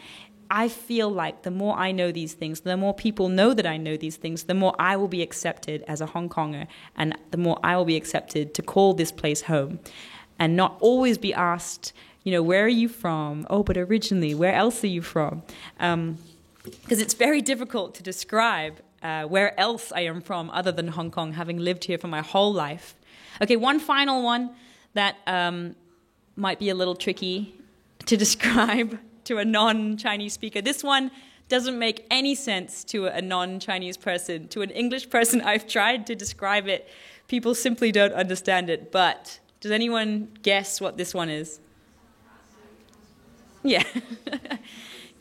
I feel like the more I know these things, the more people know that I know these things, the more I will be accepted as a Hong Konger, and the more I will be accepted to call this place home, and not always be asked, you know, where are you from? Oh, but originally, where else are you from? Because it's very difficult to describe where else I am from other than Hong Kong, having lived here for my whole life. Okay, one final one that might be a little tricky to describe to a non-Chinese speaker. This one doesn't make any sense to a non-Chinese person. To an English person, I've tried to describe it. People simply don't understand it. But does anyone guess what this one is? Yeah.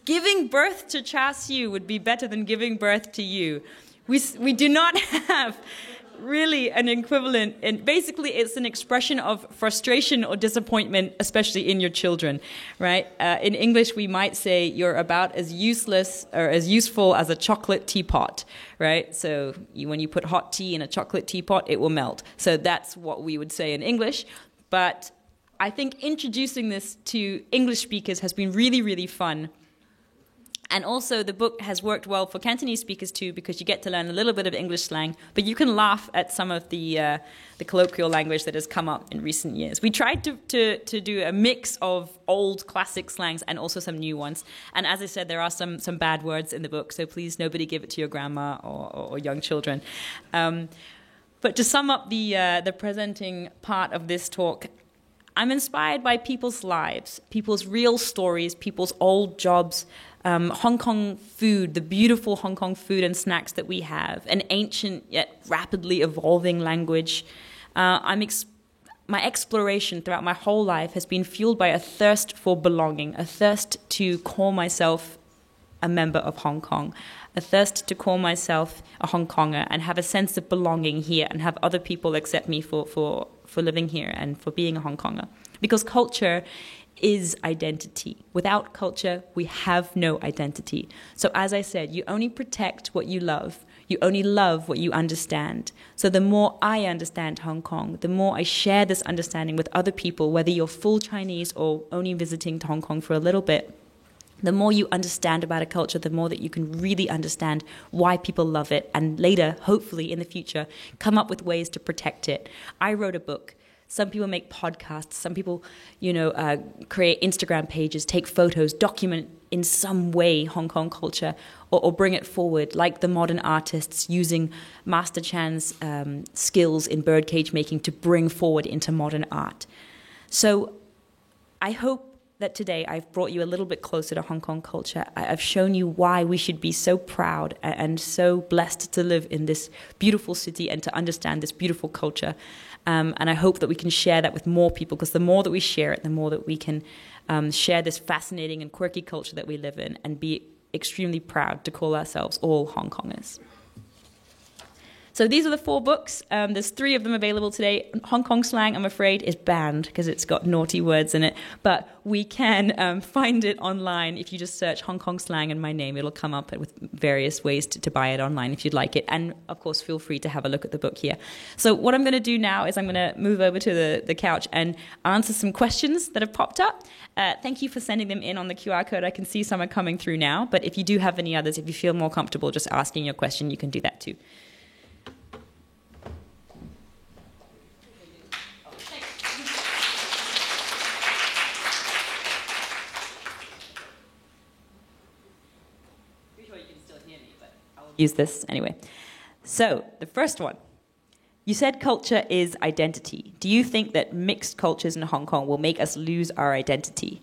Giving birth to Cha Siu would be better than giving birth to you. We do not have really an equivalent, and basically it's an expression of frustration or disappointment, especially in your children, right? In English, we might say you're about as useless or as useful as a chocolate teapot, right? So when you put hot tea in a chocolate teapot, it will melt. So that's what we would say in English. But I think introducing this to English speakers has been really, really fun. And also the book has worked well for Cantonese speakers too, because you get to learn a little bit of English slang, but you can laugh at some of the colloquial language that has come up in recent years. We tried to do a mix of old classic slangs and also some new ones. And as I said, there are some bad words in the book, so please nobody give it to your grandma or young children. But to sum up the presenting part of this talk, I'm inspired by people's lives, people's real stories, people's old jobs, Hong Kong food, the beautiful Hong Kong food and snacks that we have, an ancient yet rapidly evolving language. My exploration throughout my whole life has been fueled by a thirst for belonging, a thirst to call myself a member of Hong Kong, a thirst to call myself a Hong Konger and have a sense of belonging here and have other people accept me for living here and for being a Hong Konger. Because culture is identity. Without culture, we have no identity. So as I said, you only protect what you love. You only love what you understand. So the more I understand Hong Kong, the more I share this understanding with other people, whether you're full Chinese or only visiting Hong Kong for a little bit, the more you understand about a culture, the more that you can really understand why people love it, and later, hopefully in the future, come up with ways to protect it. I wrote a book. Some people make podcasts. Some people, create Instagram pages, take photos, document in some way Hong Kong culture, or bring it forward, like the modern artists using Master Chan's skills in birdcage making to bring forward into modern art. So I hope that today I've brought you a little bit closer to Hong Kong culture. I've shown you why we should be so proud and so blessed to live in this beautiful city and to understand this beautiful culture. And I hope that we can share that with more people, because the more that we share it, the more that we can share this fascinating and quirky culture that we live in and be extremely proud to call ourselves all Hong Kongers. So these are the 4 books. There's 3 of them available today. Hong Kong slang, I'm afraid, is banned because it's got naughty words in it. But we can find it online. If you just search Hong Kong slang and my name, it'll come up with various ways to buy it online if you'd like it. And, of course, feel free to have a look at the book here. So what I'm going to do now is I'm going to move over to the couch and answer some questions that have popped up. Thank you for sending them in on the QR code. I can see some are coming through now. But if you do have any others, if you feel more comfortable just asking your question, you can do that too. Use this anyway. So, the first one. You said culture is identity. Do you think that mixed cultures in Hong Kong will make us lose our identity?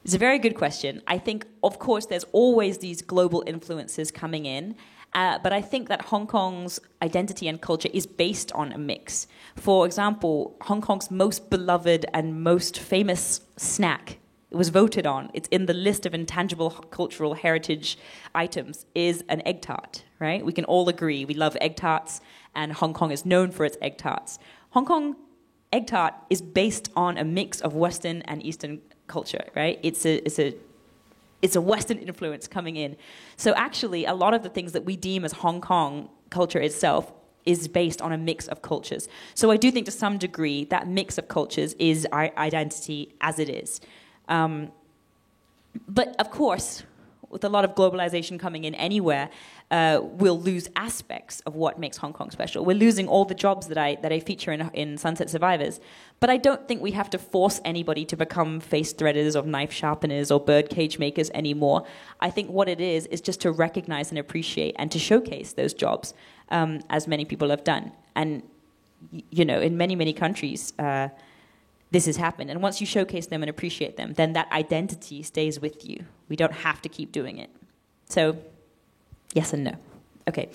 It's a very good question. I think, of course, there's always these global influences coming in, but I think that Hong Kong's identity and culture is based on a mix. For example, Hong Kong's most beloved and most famous snack, it was voted on, it's in the list of intangible cultural heritage items, is an egg tart, right? We can all agree we love egg tarts, and Hong Kong is known for its egg tarts. Hong Kong egg tart is based on a mix of Western and Eastern culture, right? It's a Western influence coming in. So actually, a lot of the things that we deem as Hong Kong culture itself is based on a mix of cultures. So I do think to some degree that mix of cultures is our identity as it is. But of course, with a lot of globalization coming in anywhere, we'll lose aspects of what makes Hong Kong special. We're losing all the jobs that I feature in Sunset Survivors. But I don't think we have to force anybody to become face threaders or knife sharpeners or birdcage makers anymore. I think what it is just to recognize and appreciate and to showcase those jobs, as many people have done. And, in many, many countries, this has happened. And once you showcase them and appreciate them, then that identity stays with you. We don't have to keep doing it. So, yes and no. Okay.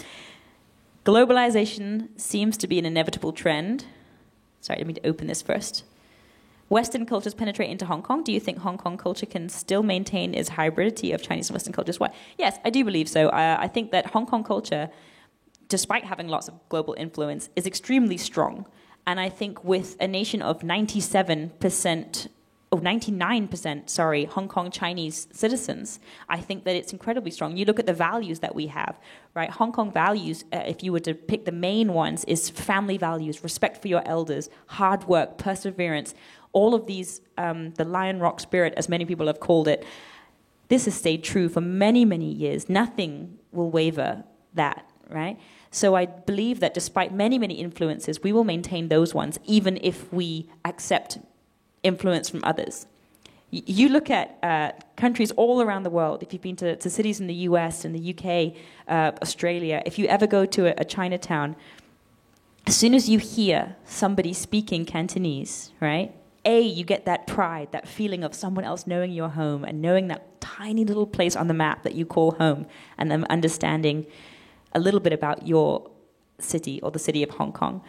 Globalization seems to be an inevitable trend. Sorry, let me open this first. Western cultures penetrate into Hong Kong. Do you think Hong Kong culture can still maintain its hybridity of Chinese and Western cultures? Why? Yes, I do believe so. I think that Hong Kong culture, despite having lots of global influence, is extremely strong. And I think with a nation of 99%, Hong Kong Chinese citizens, I think that it's incredibly strong. You look at the values that we have, right? Hong Kong values, if you were to pick the main ones, is family values, respect for your elders, hard work, perseverance, all of these, the Lion Rock spirit, as many people have called it. This has stayed true for many, many years. Nothing will waver that, right? So I believe that despite many, many influences, we will maintain those ones, even if we accept influence from others. You look at countries all around the world. If you've been to cities in the US, in the UK, Australia, if you ever go to a Chinatown, as soon as you hear somebody speaking Cantonese, right, you get that pride, that feeling of someone else knowing your home and knowing that tiny little place on the map that you call home, and them understanding a little bit about your city or the city of Hong Kong.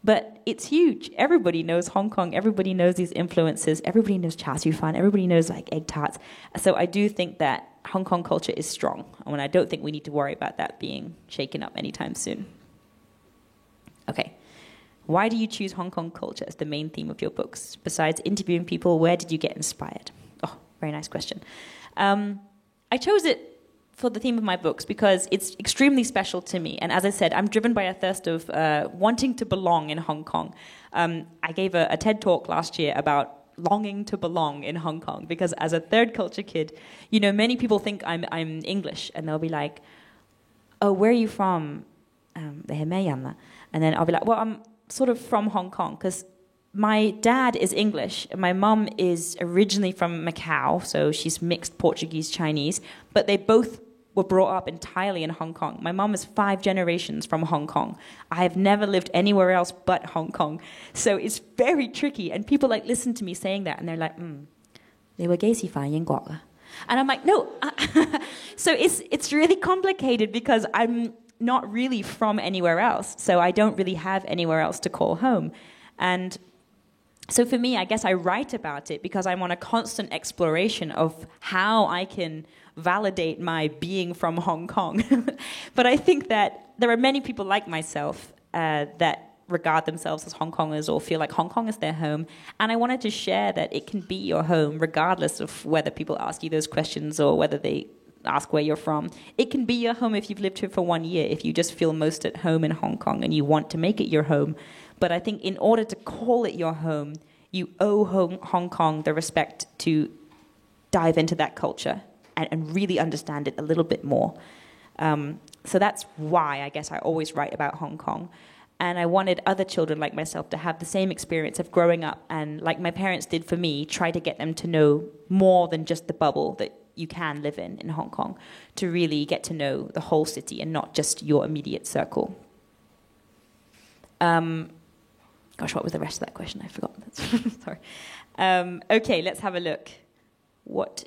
But it's huge. Everybody knows Hong Kong. Everybody knows these influences. Everybody knows char siu fan. Everybody knows like egg tarts. So I do think that Hong Kong culture is strong. And I don't think we need to worry about that being shaken up anytime soon. Okay. Why do you choose Hong Kong culture as the main theme of your books? Besides interviewing people, where did you get inspired? Oh, very nice question. I chose it for the theme of my books because it's extremely special to me. And as I said, I'm driven by a thirst of wanting to belong in Hong Kong. I gave a TED talk last year about longing to belong in Hong Kong because as a third culture kid, you know, many people think I'm English and they'll be like, oh, where are you from? And then I'll be like, well, I'm sort of from Hong Kong because my dad is English and my mum is originally from Macau, so she's mixed Portuguese Chinese, but they both were brought up entirely in Hong Kong. My mum is 5 generations from Hong Kong. I have never lived anywhere else but Hong Kong. So it's very tricky, and people like listen to me saying that and they're like, 你會幾時返英國啊? And I'm like, no. So it's really complicated because I'm not really from anywhere else, so I don't really have anywhere else to call home. And so for me, I guess I write about it because I'm on a constant exploration of how I can validate my being from Hong Kong. But I think that there are many people like myself that regard themselves as Hong Kongers or feel like Hong Kong is their home. And I wanted to share that it can be your home regardless of whether people ask you those questions or whether they ask where you're from. It can be your home if you've lived here for 1 year, if you just feel most at home in Hong Kong and you want to make it your home. But I think in order to call it your home, you owe Hong Kong the respect to dive into that culture and really understand it a little bit more. So that's why I guess I always write about Hong Kong. And I wanted other children like myself to have the same experience of growing up and, like my parents did for me, try to get them to know more than just the bubble that you can live in Hong Kong, to really get to know the whole city and not just your immediate circle. Gosh, what was the rest of that question? I forgot. Sorry. Okay, let's have a look. The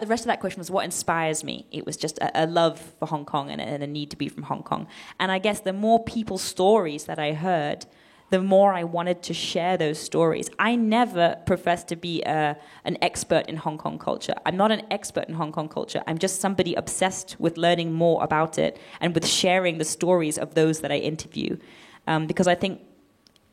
rest of that question was what inspires me. It was just a love for Hong Kong and a need to be from Hong Kong. And I guess the more people's stories that I heard, the more I wanted to share those stories. I never professed to be an expert in Hong Kong culture. I'm not an expert in Hong Kong culture. I'm just somebody obsessed with learning more about it and with sharing the stories of those that I interview. Because I think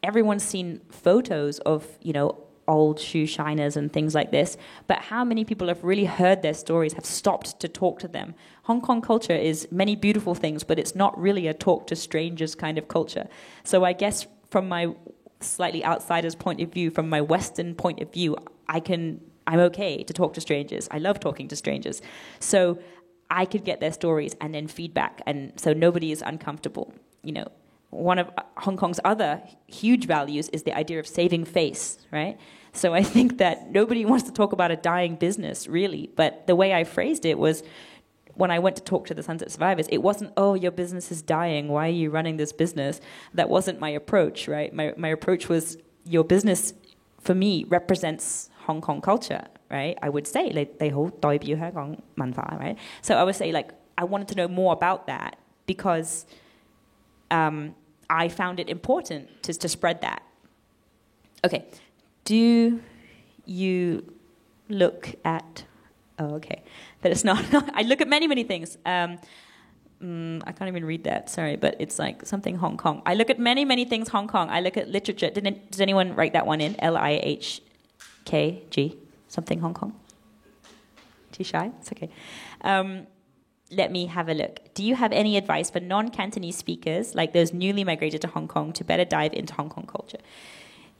everyone's seen photos of, you know, old shoe shiners and things like this, but how many people have really heard their stories, have stopped to talk to them? Hong Kong culture is many beautiful things, but it's not really a talk to strangers kind of culture. So I guess from my slightly outsider's point of view, from my Western point of view, I'm okay to talk to strangers. I love talking to strangers. So I could get their stories and then feedback, and so nobody is uncomfortable. You know, one of Hong Kong's other huge values is the idea of saving face, right? So I think that nobody wants to talk about a dying business, really. But the way I phrased it was, when I went to talk to the Sunset Survivors, it wasn't, oh, your business is dying, why are you running this business? That wasn't my approach, right? My approach was, your business, for me, represents Hong Kong culture, right? I would say, like, 你好代表香港文化, right? So I would say, like, I wanted to know more about that because I found it important to spread that. Okay, do you look at... Oh, okay. But it's not... I look at many, many things. I can't even read that, sorry, but it's like something Hong Kong. I look at many, many things Hong Kong. I look at literature. Does anyone write that one in? LIHKG, something Hong Kong? Too shy? It's okay. Let me have a look. Do you have any advice for non-Cantonese speakers, like those newly migrated to Hong Kong, to better dive into Hong Kong culture?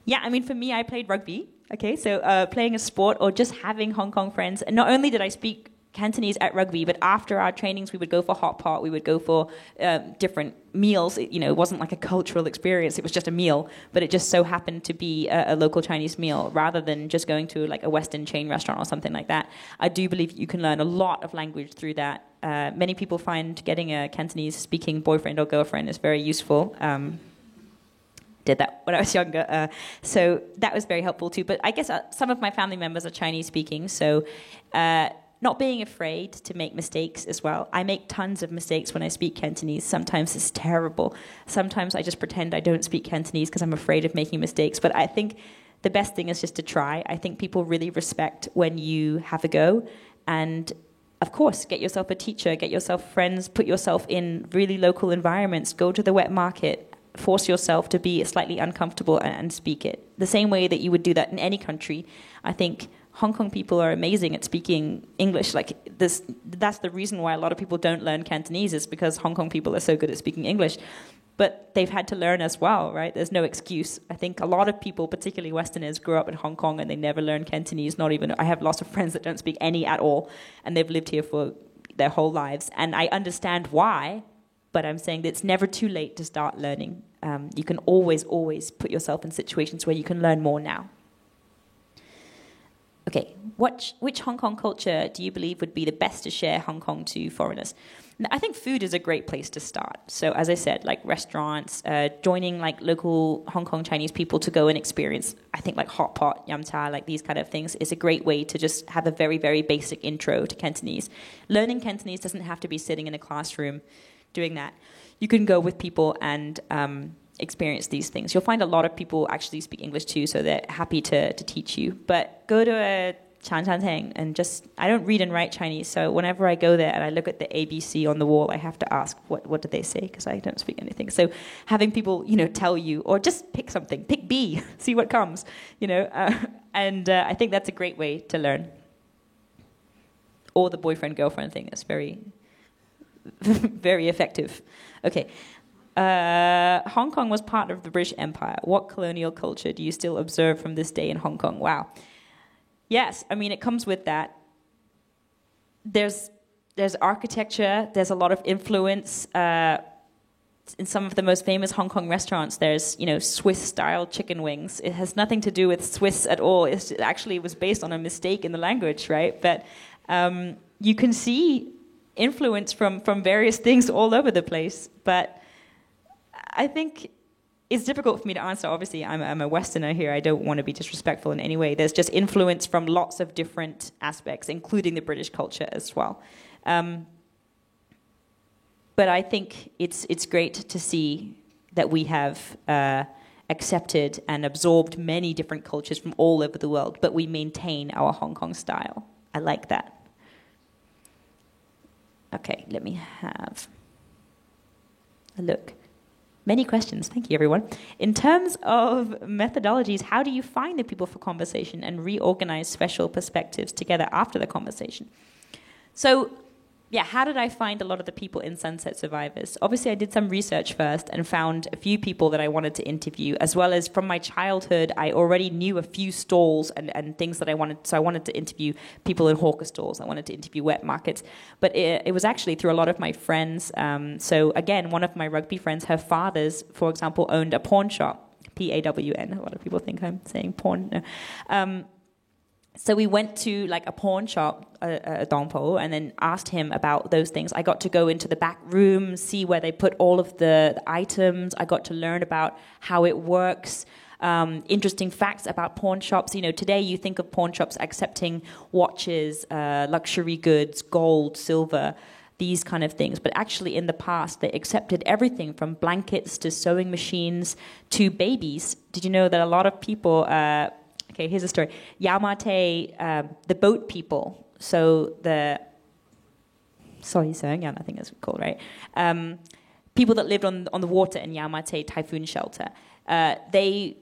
Yeah, I mean, for me, I played rugby. Okay, so playing a sport or just having Hong Kong friends. And not only did I speak Cantonese at rugby, but after our trainings, we would go for hot pot. We would go for different meals. It wasn't like a cultural experience. It was just a meal, but it just so happened to be a local Chinese meal rather than just going to like a Western chain restaurant or something like that. I do believe you can learn a lot of language through that. Many people find getting a Cantonese-speaking boyfriend or girlfriend is very useful. did that when I was younger. So that was very helpful too. But I guess some of my family members are Chinese speaking, so not being afraid to make mistakes as well. I make tons of mistakes when I speak Cantonese. Sometimes it's terrible. Sometimes I just pretend I don't speak Cantonese because I'm afraid of making mistakes. But I think the best thing is just to try. I think people really respect when you have a go. And of course, get yourself a teacher, get yourself friends, put yourself in really local environments, go to the wet market, force yourself to be slightly uncomfortable and speak it. The same way that you would do that in any country. I think Hong Kong people are amazing at speaking English. Like this, that's the reason why a lot of people don't learn Cantonese, is because Hong Kong people are so good at speaking English. But they've had to learn as well, right? There's no excuse. I think a lot of people, particularly Westerners, grew up in Hong Kong and they never learned Cantonese. I have lots of friends that don't speak any at all, and they've lived here for their whole lives. And I understand why, but I'm saying that it's never too late to start learning. You can always put yourself in situations where you can learn more now. Okay, which Hong Kong culture do you believe would be the best to share Hong Kong to foreigners? I think food is a great place to start. So as I said, like restaurants, joining like local Hong Kong Chinese people to go and experience, I think like hot pot, yum cha, like these kind of things is a great way to just have a very, very basic intro to Cantonese. Learning Cantonese doesn't have to be sitting in a classroom doing that. You can go with people and experience these things. You'll find a lot of people actually speak English too, so they're happy to teach you. But go to a Chan Chan Teng and I don't read and write Chinese, so whenever I go there and I look at the ABC on the wall, I have to ask, what did they say? Because I don't speak anything. So having people, tell you, or just pick something, pick B, see what comes, and I think that's a great way to learn. Or the boyfriend-girlfriend thing is very, very effective. Okay. Hong Kong was part of the British Empire. What colonial culture do you still observe from this day in Hong Kong? Wow. Yes, I mean, it comes with that. There's architecture, there's a lot of influence. In some of the most famous Hong Kong restaurants, there's, Swiss-style chicken wings. It has nothing to do with Swiss at all. It actually was based on a mistake in the language, right? But you can see influence from various things all over the place. But I think it's difficult for me to answer. Obviously, I'm a Westerner here. I don't want to be disrespectful in any way. There's just influence from lots of different aspects, including the British culture as well. But I think it's great to see that we have accepted and absorbed many different cultures from all over the world, but we maintain our Hong Kong style. I like that. Okay, let me have a look. Many questions. Thank you, everyone. In terms of methodologies, how do you find the people for conversation and reorganize special perspectives together after the conversation? So, how did I find a lot of the people in Sunset Survivors? Obviously, I did some research first and found a few people that I wanted to interview, as well as from my childhood, I already knew a few stalls and things that I wanted. So I wanted to interview people in hawker stalls. I wanted to interview wet markets. But it was actually through a lot of my friends. So again, one of my rugby friends, her fathers, for example, owned a pawn shop, P-A-W-N. A lot of people think I'm saying porn. No. So we went to like a pawn shop, Dong Po, and then asked him about those things. I got to go into the back room, see where they put all of the items. I got to learn about how it works. Interesting facts about pawn shops. Today you think of pawn shops accepting watches, luxury goods, gold, silver, these kind of things. But actually in the past, they accepted everything from blankets to sewing machines to babies. Did you know that a lot of people... Okay, here's a story. Yau Ma Tei, the boat people, so the... Sorry, Seongyang, I think it's called, right? People that lived on the water in Yau Ma Tei typhoon shelter. They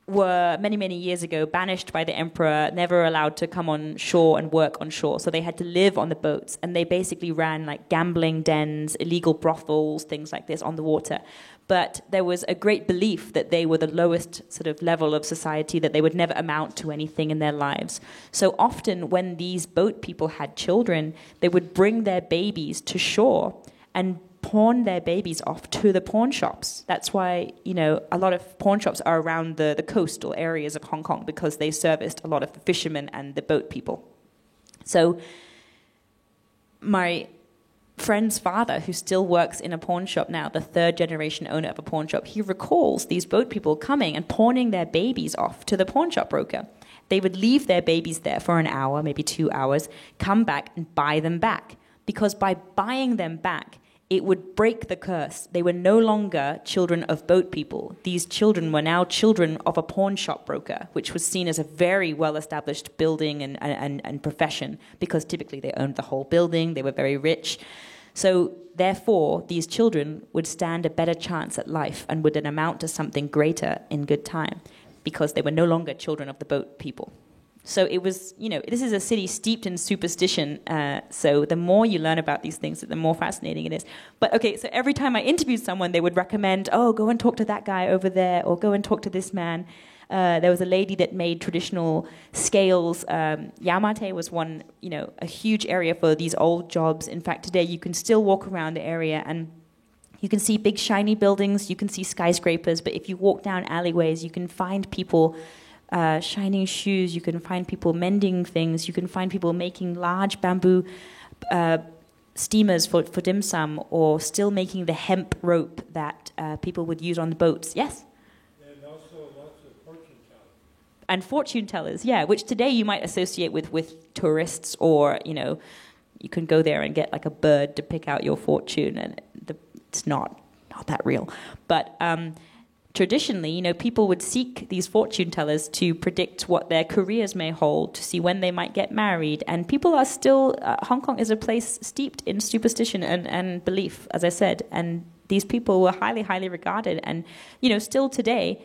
were, many, many years ago, banished by the emperor, never allowed to come on shore and work on shore. So they had to live on the boats. And they basically ran like gambling dens, illegal brothels, things like this on the water. But there was a great belief that they were the lowest sort of level of society, that they would never amount to anything in their lives. So often when these boat people had children, they would bring their babies to shore and pawn their babies off to the pawn shops. That's why, a lot of pawn shops are around the coastal areas of Hong Kong, because they serviced a lot of the fishermen and the boat people. So my friend's father, who still works in a pawn shop now, the third generation owner of a pawn shop, he recalls these boat people coming and pawning their babies off to the pawn shop broker. They would leave their babies there for an hour, maybe 2 hours, come back and buy them back. Because by buying them back, it would break the curse. They were no longer children of boat people. These children were now children of a pawn shop broker, which was seen as a very well-established building and profession, because typically they owned the whole building, they were very rich. So therefore, these children would stand a better chance at life and would then amount to something greater in good time, because they were no longer children of the boat people. So it was, this is a city steeped in superstition. So the more you learn about these things, the more fascinating it is. But okay, so every time I interviewed someone, they would recommend, go and talk to that guy over there, or go and talk to this man. There was a lady that made traditional scales. Yamate was one, a huge area for these old jobs. In fact, today you can still walk around the area and you can see big shiny buildings, you can see skyscrapers, but if you walk down alleyways, you can find people shining shoes, you can find people mending things, you can find people making large bamboo steamers for dim sum, or still making the hemp rope that people would use on the boats. Yes? And also lots of fortune tellers. And fortune tellers, yeah, which today you might associate with tourists, or, you can go there and get like a bird to pick out your fortune, and it's not that real. But traditionally, people would seek these fortune tellers to predict what their careers may hold, to see when they might get married. And people are still, Hong Kong is a place steeped in superstition and belief, as I said. And these people were highly, highly regarded. And, still today,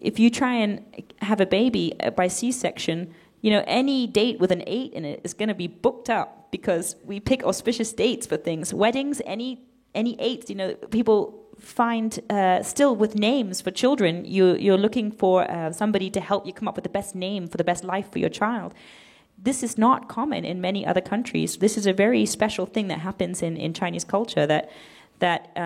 if you try and have a baby by C-section, any date with an 8 in it is going to be booked up, because we pick auspicious dates for things. Weddings, any 8s, people find still with names for children, you're looking for somebody to help you come up with the best name for the best life for your child. This is not common in many other countries. This is a very special thing that happens in Chinese culture that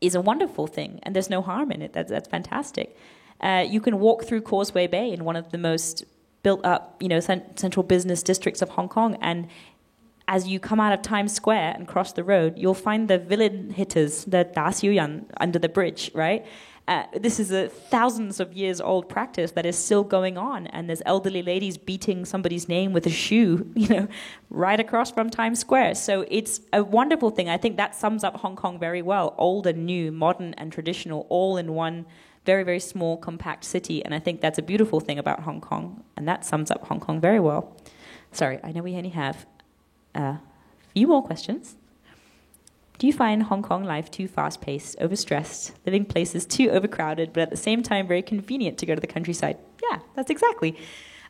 is a wonderful thing, and there's no harm in it. That's fantastic. You can walk through Causeway Bay in one of the most built up, central business districts of Hong Kong, and as you come out of Times Square and cross the road, you'll find the villain hitters, the Da Xiu Yan, under the bridge, right? This is a thousands of years old practice that is still going on, and there's elderly ladies beating somebody's name with a shoe, right across from Times Square. So it's a wonderful thing. I think that sums up Hong Kong very well. Old and new, modern and traditional, all in one very, very small, compact city. And I think that's a beautiful thing about Hong Kong, and that sums up Hong Kong very well. Sorry, I know we only have a few more questions. Do you find Hong Kong life too fast-paced, overstressed, living places too overcrowded, but at the same time very convenient to go to the countryside? Yeah, that's exactly.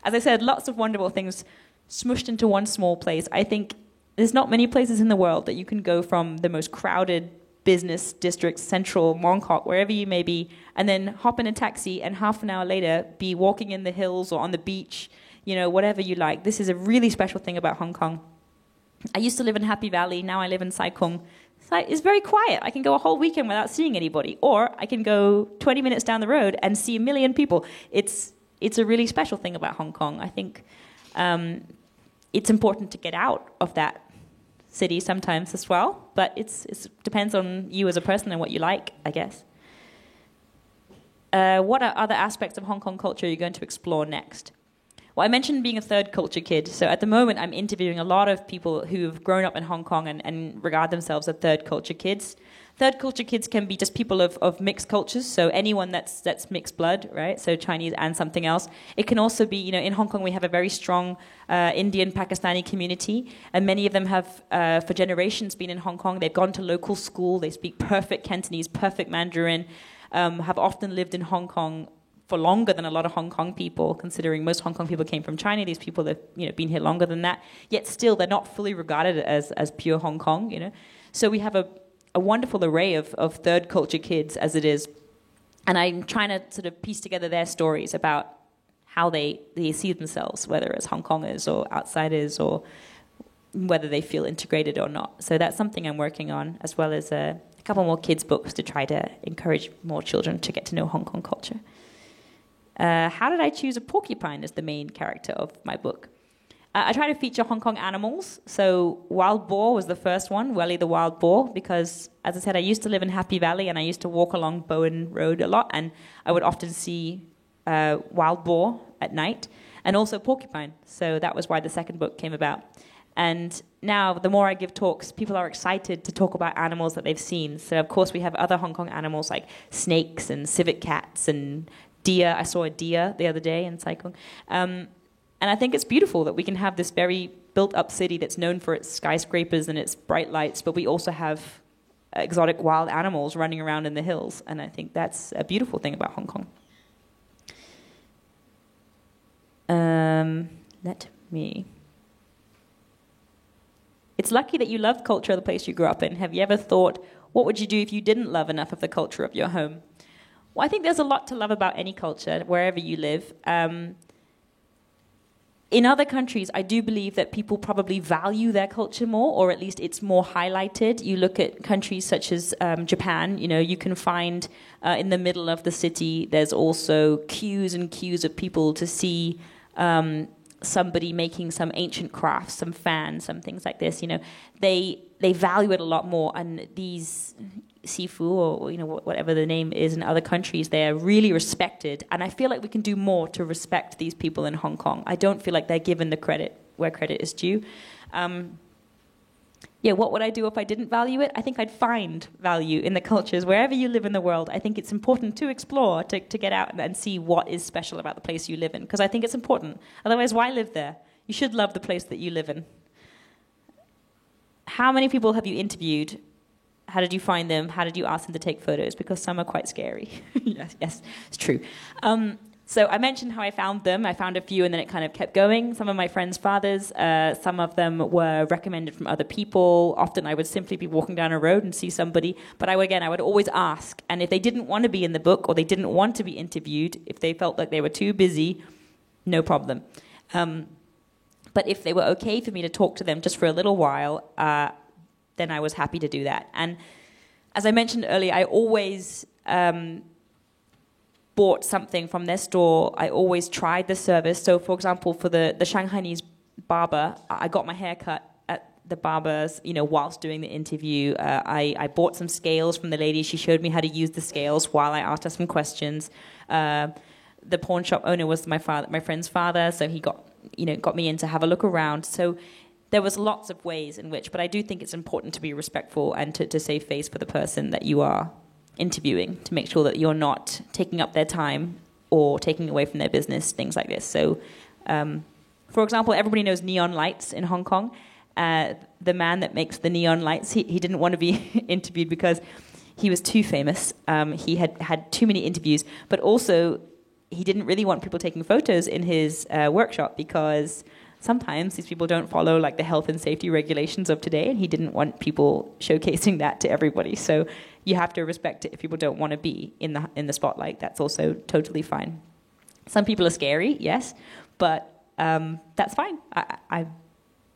As I said, lots of wonderful things smushed into one small place. I think there's not many places in the world that you can go from the most crowded business district, central, Mong Kok, wherever you may be, and then hop in a taxi and half an hour later be walking in the hills or on the beach, whatever you like. This is a really special thing about Hong Kong. I used to live in Happy Valley, now I live in Sai Kung. It's very quiet. I can go a whole weekend without seeing anybody. Or I can go 20 minutes down the road and see 1 million people. It's a really special thing about Hong Kong. I think it's important to get out of that city sometimes as well. But it depends on you as a person and what you like, I guess. What are other aspects of Hong Kong culture you're going to explore next? Well, I mentioned being a third culture kid. So at the moment, I'm interviewing a lot of people who have grown up in Hong Kong and regard themselves as third culture kids. Third culture kids can be just people of mixed cultures, so anyone that's mixed blood, right? So Chinese and something else. It can also be, in Hong Kong we have a very strong Indian Pakistani community, and many of them have, for generations, been in Hong Kong. They've gone to local school. They speak perfect Cantonese, perfect Mandarin, have often lived in Hong Kong for longer than a lot of Hong Kong people, considering most Hong Kong people came from China. These people have been here longer than that. Yet still, they're not fully regarded as pure Hong Kong. So we have a wonderful array of third culture kids as it is. And I'm trying to sort of piece together their stories about how they see themselves, whether as Hong Kongers or outsiders, or whether they feel integrated or not. So that's something I'm working on, as well as a couple more kids' books to try to encourage more children to get to know Hong Kong culture. How did I choose a porcupine as the main character of my book? I try to feature Hong Kong animals. So wild boar was the first one, Welly the wild boar, because, as I said, I used to live in Happy Valley and I used to walk along Bowen Road a lot, and I would often see wild boar at night, and also porcupine. So that was why the second book came about. And now, the more I give talks, people are excited to talk about animals that they've seen. So, of course, we have other Hong Kong animals like snakes and civet cats and deer. I saw a deer the other day in Sai Kung. And I think it's beautiful that we can have this very built-up city that's known for its skyscrapers and its bright lights, but we also have exotic wild animals running around in the hills. And I think that's a beautiful thing about Hong Kong. Let me... It's lucky that you love culture of the place you grew up in. Have you ever thought, what would you do if you didn't love enough of the culture of your home? Well, I think there's a lot to love about any culture, wherever you live. In other countries, I do believe that people probably value their culture more, or at least it's more highlighted. You look at countries such as Japan, you can find in the middle of the city, there's also queues and queues of people to see somebody making some ancient crafts, some fans, some things like this. They value it a lot more, and these sifu, or whatever the name is in other countries, they are really respected, and I feel like we can do more to respect these people in Hong Kong. I don't feel like they're given the credit where credit is due. What would I do if I didn't value it? I think I'd find value in the cultures wherever you live in the world. I think it's important to explore, to get out and see what is special about the place you live in, because I think it's important. Otherwise, why live there? You should love the place that you live in. How many people have you interviewed? How did you find them? How did you ask them to take photos? Because some are quite scary. Yes, it's true. So I mentioned how I found them. I found a few, and then it kind of kept going. Some of my friends' fathers, some of them were recommended from other people. Often I would simply be walking down a road and see somebody. But I would always ask. And if they didn't want to be in the book, or they didn't want to be interviewed, if they felt like they were too busy, no problem. But if they were okay for me to talk to them just for a little while, then I was happy to do that. And as I mentioned earlier, I always bought something from their store. I always tried the service. So, for example, for the Shanghainese barber, I got my hair cut at the barber's, whilst doing the interview. I bought some scales from the lady. She showed me how to use the scales while I asked her some questions. The pawn shop owner was my friend's father, so he got me in to have a look around. So there was lots of ways in which, but I do think it's important to be respectful and to save face for the person that you are interviewing, to make sure that you're not taking up their time or taking away from their business, things like this. So, for example, everybody knows neon lights in Hong Kong. The man that makes the neon lights, he didn't want to be interviewed because he was too famous. He had too many interviews, but also he didn't really want people taking photos in his workshop, because sometimes these people don't follow the health and safety regulations of today, and he didn't want people showcasing that to everybody. So you have to respect it if people don't want to be in the spotlight. That's also totally fine. Some people are scary, yes, but that's fine.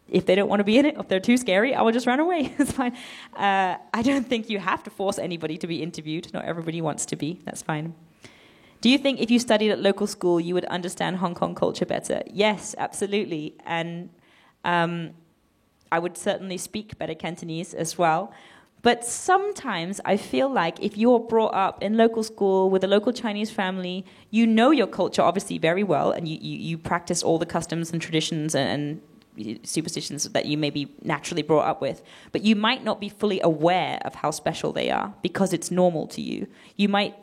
If they don't want to be in it, if they're too scary, I will just run away. It's fine. I don't think you have to force anybody to be interviewed. Not everybody wants to be. That's fine. Do you think if you studied at local school, you would understand Hong Kong culture better? Yes, absolutely. And I would certainly speak better Cantonese as well. But sometimes I feel like if you're brought up in local school with a local Chinese family, you know your culture obviously very well, and you practice all the customs and traditions and superstitions that you may be naturally brought up with. But you might not be fully aware of how special they are because it's normal to you. You might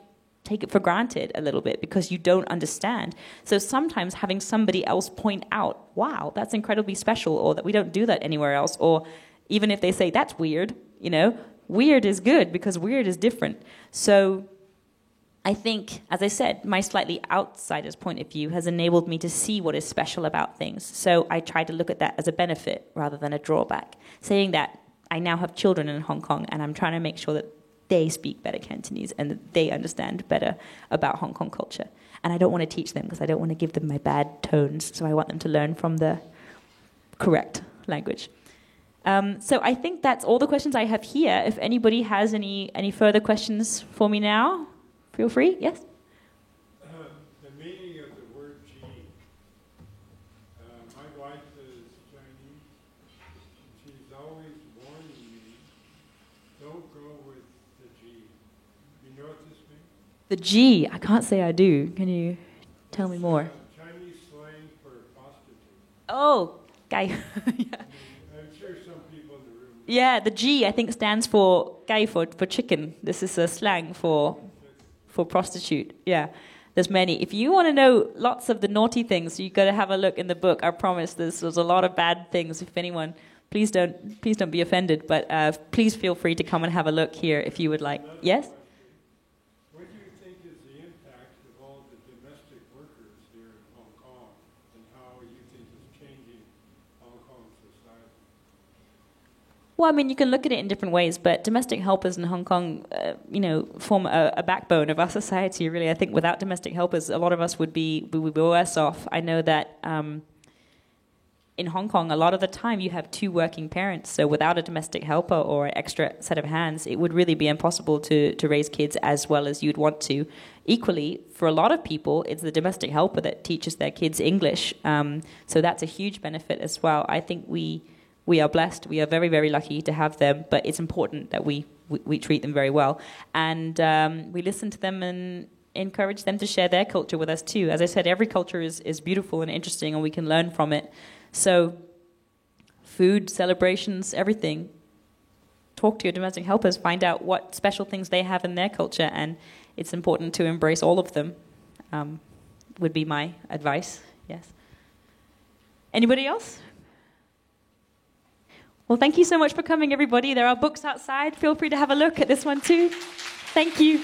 take it for granted a little bit because you don't understand. So sometimes having somebody else point out, wow, that's incredibly special, or that we don't do that anywhere else, or even if they say that's weird, weird is good because weird is different. So I think, as I said, my slightly outsider's point of view has enabled me to see what is special about things. So I try to look at that as a benefit rather than a drawback. Saying that, I now have children in Hong Kong, and I'm trying to make sure that they speak better Cantonese and that they understand better about Hong Kong culture. And I don't want to teach them because I don't want to give them my bad tones, so I want them to learn from the correct language. So I think that's all the questions I have here. If anybody has any further questions for me now, feel free. Yes? The meaning of the word gene. My wife is you know what this means? The G, I can't say I do. Can you tell me more? Chinese slang for prostitute. Oh, gai. Yeah. I'm sure some people in the room. Yeah, the G I think stands for gai for chicken. This is a slang for prostitute. Yeah, there's many. If you want to know lots of the naughty things, you got to have a look in the book. I promise there's a lot of bad things. If anyone, please don't be offended. But please feel free to come and have a look here if you would like. Yes. What do you think is the impact of all the domestic workers here in Hong Kong, and how you think it's changing Hong Kong society? Well, I mean, you can look at it in different ways, but domestic helpers in Hong Kong, form a backbone of our society, really. I think without domestic helpers, a lot of us would be worse off. I know that in Hong Kong, a lot of the time you have two working parents, so without a domestic helper or an extra set of hands, it would really be impossible to raise kids as well as you'd want to. Equally, for a lot of people, it's the domestic helper that teaches their kids English, so that's a huge benefit as well. I think we are blessed. We are very, very lucky to have them, but it's important that we treat them very well. And we listen to them and encourage them to share their culture with us too. As I said, every culture is beautiful and interesting, and we can learn from it. So food, celebrations, everything. Talk to your domestic helpers. Find out what special things they have in their culture, and it's important to embrace all of them, would be my advice. Yes. Anybody else? Well, thank you so much for coming, everybody. There are books outside. Feel free to have a look at this one too. Thank you.